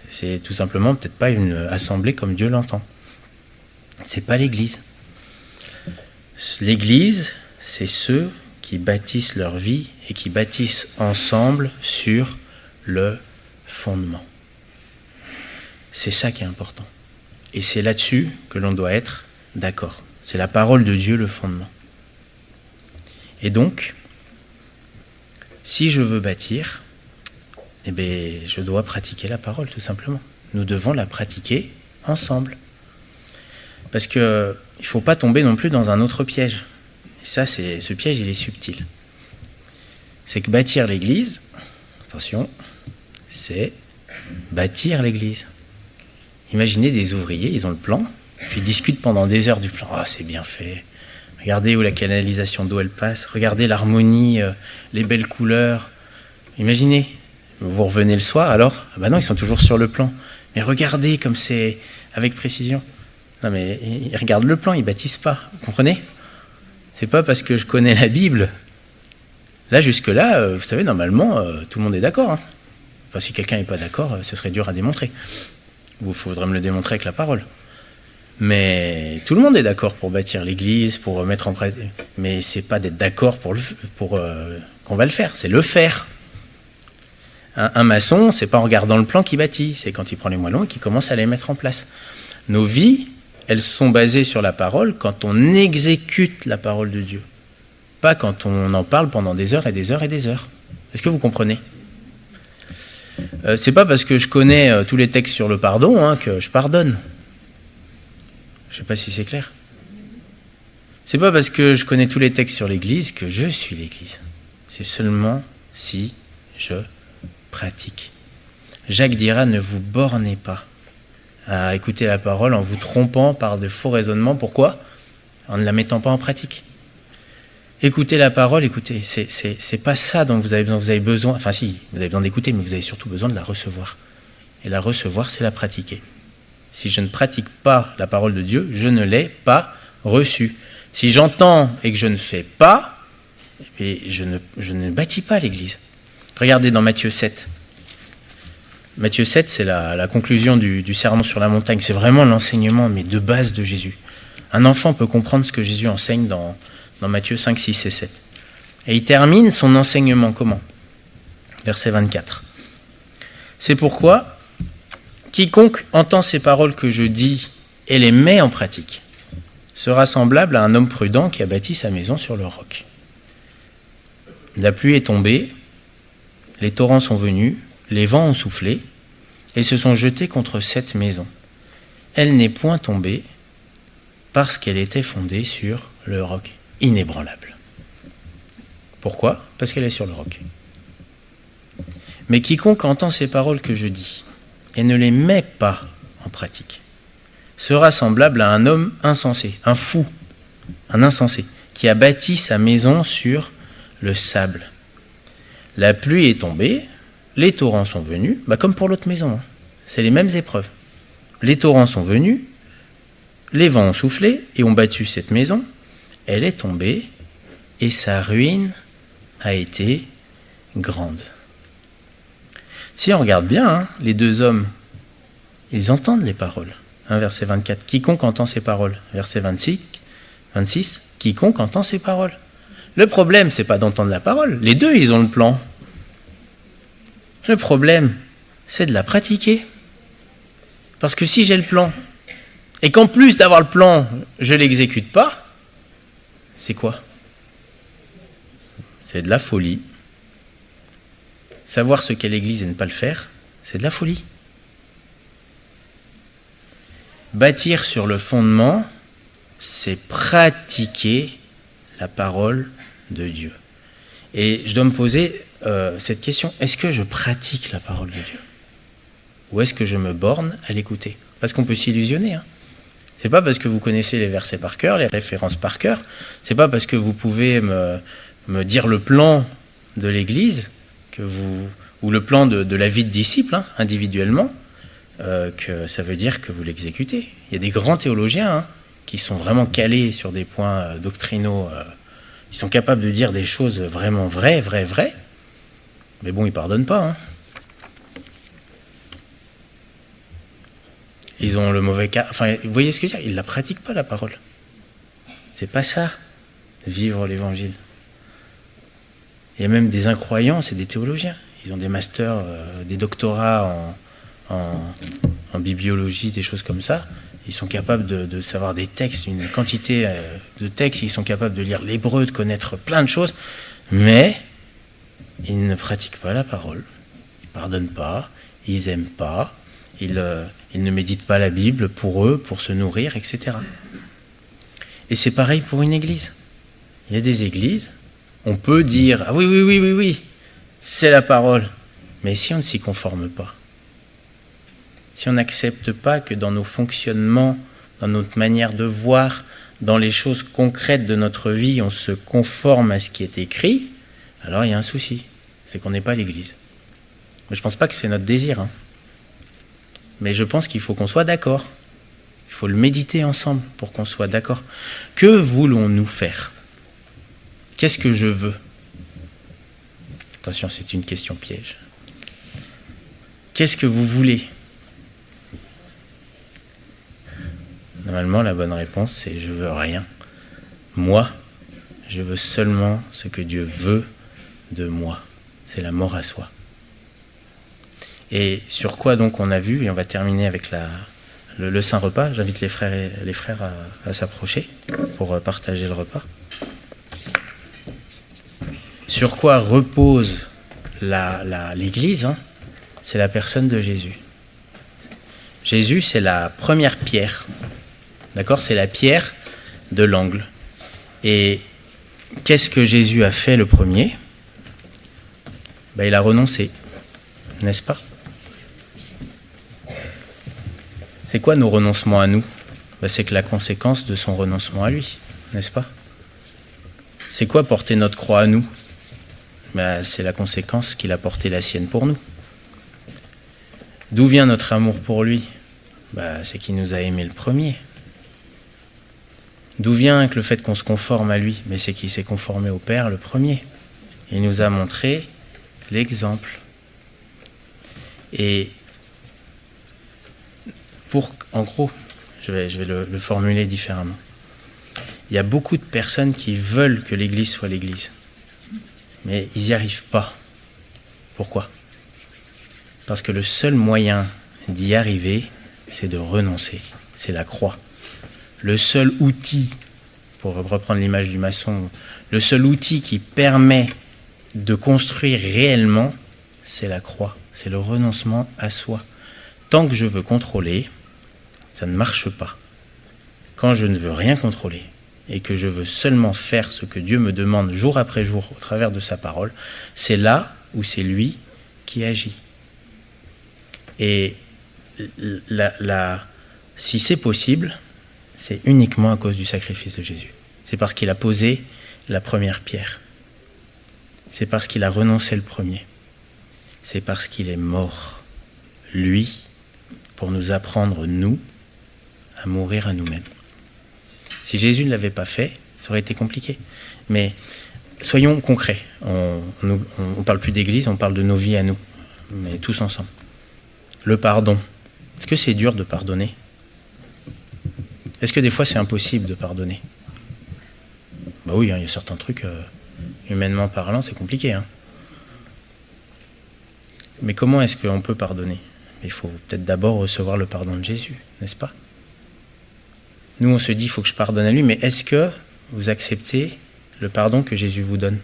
C'est tout simplement peut-être pas une assemblée comme Dieu l'entend. C'est pas l'Église. L'Église, c'est ceux qui bâtissent leur vie et qui bâtissent ensemble sur le fondement. C'est ça qui est important. Et c'est là-dessus que l'on doit être d'accord. C'est la parole de Dieu, le fondement. Et donc, si je veux bâtir, eh bien, je dois pratiquer la parole, tout simplement. Nous devons la pratiquer ensemble. Parce qu'il ne faut pas tomber non plus dans un autre piège. Et ça, ce piège, il est subtil. C'est que bâtir l'Église, attention, c'est bâtir l'Église. Imaginez des ouvriers, ils ont le plan, puis ils discutent pendant des heures du plan. Ah, c'est bien fait. Regardez où la canalisation d'eau elle passe. Regardez l'harmonie, les belles couleurs. Imaginez, vous revenez le soir, alors, ah ben non, ils sont toujours sur le plan. Mais regardez comme c'est avec précision. Non mais ils regardent le plan, ils bâtissent pas. Vous comprenez? C'est pas parce que je connais la Bible. Là, jusque-là, vous savez, normalement, tout le monde est d'accord. Enfin, si quelqu'un n'est pas d'accord, ce serait dur à démontrer. Il faudrait me le démontrer avec la parole. Mais tout le monde est d'accord pour bâtir l'Église, pour mettre en pratique. Mais c'est pas d'être d'accord pour qu'on va le faire, c'est le faire. Un maçon, c'est pas en regardant le plan qu'il bâtit, c'est quand il prend les moellons et qu'il commence à les mettre en place. Nos vies, elles sont basées sur la parole quand on exécute la parole de Dieu. Pas quand on en parle pendant des heures et des heures et des heures. Est-ce que vous comprenez? C'est pas parce que je connais tous les textes sur le pardon que je pardonne. Je sais pas si c'est clair. C'est pas parce que je connais tous les textes sur l'Église que je suis l'Église. C'est seulement si je pratique. Jacques dira, ne vous bornez pas à écouter la parole en vous trompant par de faux raisonnements. Pourquoi? En ne la mettant pas en pratique. Écoutez la parole, écoutez, c'est pas ça dont vous avez besoin. Vous avez besoin, enfin si, vous avez besoin d'écouter, mais vous avez surtout besoin de la recevoir. Et la recevoir, c'est la pratiquer. Si je ne pratique pas la parole de Dieu, je ne l'ai pas reçue. Si j'entends et que je ne fais pas, je ne bâtis pas l'Église. Regardez dans Matthieu 7. Matthieu 7, c'est la conclusion du sermon sur la montagne. C'est vraiment l'enseignement, mais de base de Jésus. Un enfant peut comprendre ce que Jésus enseigne dans Matthieu 5, 6 et 7. Et il termine son enseignement comment? Verset 24. C'est pourquoi quiconque entend ces paroles que je dis et les met en pratique sera semblable à un homme prudent qui a bâti sa maison sur le roc. La pluie est tombée, les torrents sont venus, les vents ont soufflé et se sont jetés contre cette maison. Elle n'est point tombée parce qu'elle était fondée sur le roc inébranlable. Pourquoi? Parce qu'elle est sur le roc. Mais quiconque entend ces paroles que je dis et ne les met pas en pratique sera semblable à un homme insensé, un fou, un insensé, qui a bâti sa maison sur le sable. La pluie est tombée, les torrents sont venus, comme pour l'autre maison, c'est les mêmes épreuves. Les torrents sont venus, les vents ont soufflé et ont battu cette maison, elle est tombée et sa ruine a été grande. Si on regarde bien, les deux hommes, ils entendent les paroles. Verset 24, quiconque entend ces paroles. Verset 26, quiconque entend ces paroles. Le problème, c'est pas d'entendre la parole. Les deux, ils ont le plan. Le problème, c'est de la pratiquer. Parce que si j'ai le plan, et qu'en plus d'avoir le plan, je ne l'exécute pas, c'est quoi? C'est de la folie. Savoir ce qu'est l'Église et ne pas le faire, c'est de la folie. Bâtir sur le fondement, c'est pratiquer la parole de Dieu. Et je dois me poser cette question, est-ce que je pratique la parole de Dieu? Ou est-ce que je me borne à l'écouter? Parce qu'on peut s'illusionner. C'est pas parce que vous connaissez les versets par cœur, les références par cœur, c'est pas parce que vous pouvez me dire le plan de l'Église, ou le plan de la vie de disciple, individuellement, que ça veut dire que vous l'exécutez. Il y a des grands théologiens qui sont vraiment calés sur des points doctrinaux. Ils sont capables de dire des choses vraiment vraies. Mais bon, ils ne pardonnent pas. Ils ont le mauvais cas. Enfin, vous voyez ce que je veux dire? Ils ne la pratiquent pas, la parole. C'est pas ça, vivre l'évangile. Il y a même des incroyants, c'est des théologiens. Ils ont des masters, des doctorats en bibliologie, des choses comme ça. Ils sont capables de savoir des textes, une quantité de textes. Ils sont capables de lire l'hébreu, de connaître plein de choses. Mais ils ne pratiquent pas la parole. Ils ne pardonnent pas. Ils n'aiment pas. Ils ne méditent pas la Bible pour eux, pour se nourrir, etc. Et c'est pareil pour une église. Il y a des églises, on peut dire « Ah oui, c'est la parole ». Mais si on ne s'y conforme pas, si on n'accepte pas que dans nos fonctionnements, dans notre manière de voir, dans les choses concrètes de notre vie, on se conforme à ce qui est écrit, alors il y a un souci, c'est qu'on n'est pas l'église. Mais je ne pense pas que c'est notre désir. Mais je pense qu'il faut qu'on soit d'accord. Il faut le méditer ensemble pour qu'on soit d'accord. Que voulons-nous faire? Qu'est-ce que je veux? Attention, c'est une question piège. Qu'est-ce que vous voulez? Normalement, la bonne réponse, c'est « je veux rien ». Moi, je veux seulement ce que Dieu veut de moi. C'est la mort à soi. Et sur quoi donc on a vu, et on va terminer avec le Saint Repas. J'invite les frères à s'approcher pour partager le repas. Sur quoi repose l'Église, c'est la personne de Jésus. Jésus, c'est la première pierre. D'accord? C'est la pierre de l'angle. Et qu'est-ce que Jésus a fait le premier? Il a renoncé, n'est-ce pas? C'est quoi nos renoncements à nous? C'est que la conséquence de son renoncement à lui, n'est-ce pas? C'est quoi porter notre croix à nous? C'est la conséquence qu'il a porté la sienne pour nous. D'où vient notre amour pour lui? C'est qu'il nous a aimés le premier. D'où vient le fait qu'on se conforme à lui? C'est qu'il s'est conformé au Père le premier. Il nous a montré l'exemple. Et en gros, je vais le formuler différemment. Il y a beaucoup de personnes qui veulent que l'Église soit l'Église. Mais ils n'y arrivent pas. Pourquoi? Parce que le seul moyen d'y arriver, c'est de renoncer. C'est la croix. Le seul outil, pour reprendre l'image du maçon, le seul outil qui permet de construire réellement, c'est la croix. C'est le renoncement à soi. Tant que je veux contrôler, ça ne marche pas. Quand je ne veux rien contrôler et que je veux seulement faire ce que Dieu me demande jour après jour au travers de sa parole, c'est là où c'est lui qui agit. Et si c'est possible, c'est uniquement à cause du sacrifice de Jésus. C'est parce qu'il a posé la première pierre. C'est parce qu'il a renoncé le premier. C'est parce qu'il est mort, lui, pour nous apprendre, nous, à mourir à nous-mêmes. Si Jésus ne l'avait pas fait, ça aurait été compliqué. Mais soyons concrets. On ne parle plus d'église, on parle de nos vies à nous, mais tous ensemble. Le pardon. Est-ce que c'est dur de pardonner? Est-ce que des fois c'est impossible de pardonner? Oui, il y a certains trucs, Humainement parlant, c'est compliqué. Hein. Mais comment est-ce qu'on peut pardonner? Il faut peut-être d'abord recevoir le pardon de Jésus, n'est-ce pas? Nous, on se dit, il faut que je pardonne à lui, mais est-ce que vous acceptez le pardon que Jésus vous donne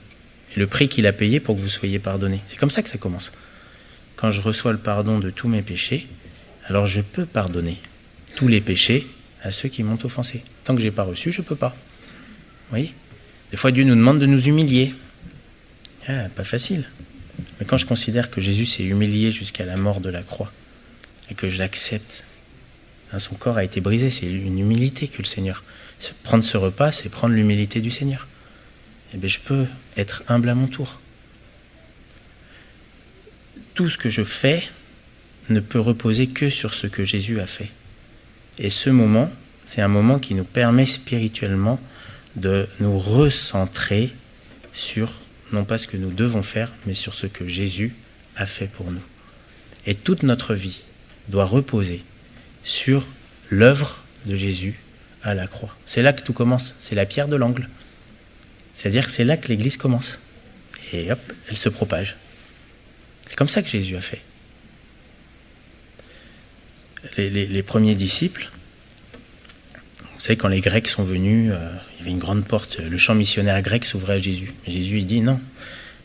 et le prix qu'il a payé pour que vous soyez pardonné? C'est comme ça que ça commence. Quand je reçois le pardon de tous mes péchés, alors je peux pardonner tous les péchés à ceux qui m'ont offensé. Tant que je n'ai pas reçu, je ne peux pas. Vous voyez? Des fois, Dieu nous demande de nous humilier. Ah, pas facile. Mais quand je considère que Jésus s'est humilié jusqu'à la mort de la croix et que je l'accepte, son corps a été brisé, c'est une humilité que le Seigneur. Prendre ce repas, c'est prendre l'humilité du Seigneur. Et bien, je peux être humble à mon tour. Tout ce que je fais ne peut reposer que sur ce que Jésus a fait. Et ce moment, c'est un moment qui nous permet spirituellement de nous recentrer sur, non pas ce que nous devons faire, mais sur ce que Jésus a fait pour nous. Et toute notre vie doit reposer sur l'œuvre de Jésus à la croix. C'est là que tout commence, c'est la pierre de l'angle. C'est-à-dire que c'est là que l'Église commence. Et hop, elle se propage. C'est comme ça que Jésus a fait. Les premiers disciples, vous savez, quand les Grecs sont venus, il y avait une grande porte, le champ missionnaire grec s'ouvrait à Jésus. Mais Jésus, il dit non,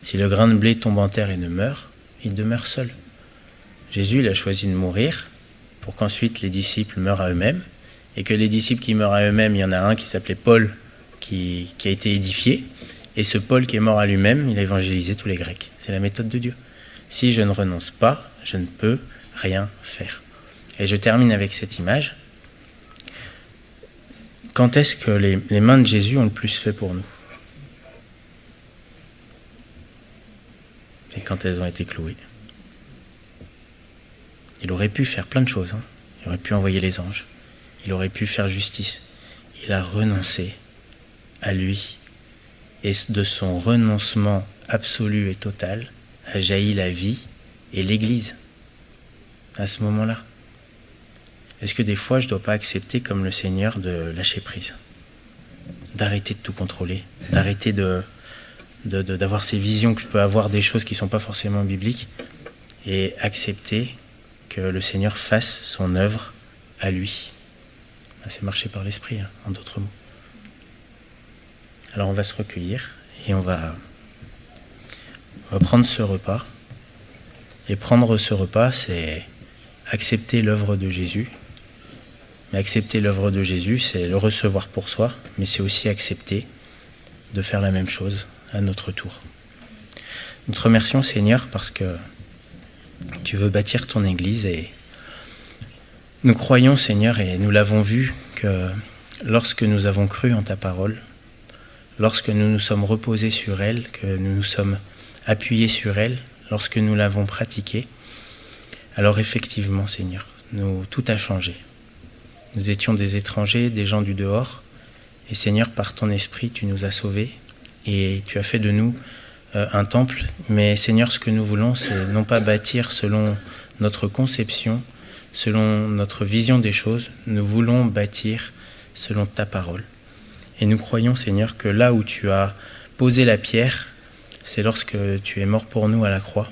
si le grain de blé tombe en terre et ne meurt, il demeure seul. Jésus, il a choisi de mourir pour qu'ensuite les disciples meurent à eux-mêmes, et que les disciples qui meurent à eux-mêmes, il y en a un qui s'appelait Paul, qui a été édifié, et ce Paul qui est mort à lui-même, il a évangélisé tous les Grecs. C'est la méthode de Dieu. Si je ne renonce pas, je ne peux rien faire. Et je termine avec cette image. Quand est-ce que les mains de Jésus ont le plus fait pour nous? C'est quand elles ont été clouées. Il aurait pu faire plein de choses. Hein. Il aurait pu envoyer les anges. Il aurait pu faire justice. Il a renoncé à lui. Et de son renoncement absolu et total a jailli la vie et l'Église. À ce moment-là. Est-ce que des fois, je ne dois pas accepter comme le Seigneur de lâcher prise? D'arrêter de tout contrôler, d'arrêter d'avoir ces visions que je peux avoir des choses qui ne sont pas forcément bibliques et accepter que le Seigneur fasse son œuvre à lui. C'est marcher par l'esprit, hein, en d'autres mots. Alors on va se recueillir et on va prendre ce repas. Et prendre ce repas, c'est accepter l'œuvre de Jésus. Mais accepter l'œuvre de Jésus, c'est le recevoir pour soi, mais c'est aussi accepter de faire la même chose à notre tour. Nous te remercions, Seigneur, parce que tu veux bâtir ton Église et nous croyons, Seigneur, et nous l'avons vu, que lorsque nous avons cru en ta parole, lorsque nous nous sommes reposés sur elle, que nous nous sommes appuyés sur elle, lorsque nous l'avons pratiquée, alors effectivement, Seigneur, tout a changé. Nous étions des étrangers, des gens du dehors, et Seigneur, par ton esprit, tu nous as sauvés, et tu as fait de nous un temple. Mais Seigneur, ce que nous voulons, c'est non pas bâtir selon notre conception, selon notre vision des choses, nous voulons bâtir selon ta parole. Et nous croyons, Seigneur, que là où tu as posé la pierre, c'est lorsque tu es mort pour nous à la croix.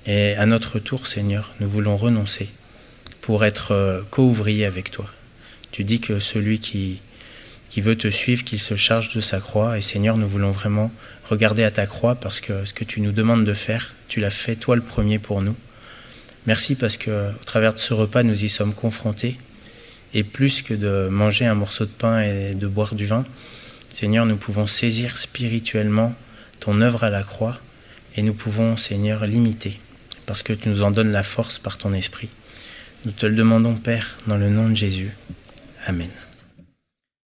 Et à notre tour, Seigneur, nous voulons renoncer pour être co-ouvriers avec toi. Tu dis que celui qui veut te suivre, qu'il se charge de sa croix. Et Seigneur, nous voulons vraiment regarder à ta croix parce que ce que tu nous demandes de faire, tu l'as fait toi le premier pour nous. Merci parce qu'au travers de ce repas, nous y sommes confrontés. Et plus que de manger un morceau de pain et de boire du vin, Seigneur, nous pouvons saisir spirituellement ton œuvre à la croix et nous pouvons, Seigneur, l'imiter parce que tu nous en donnes la force par ton esprit. Nous te le demandons, Père, dans le nom de Jésus. Amen.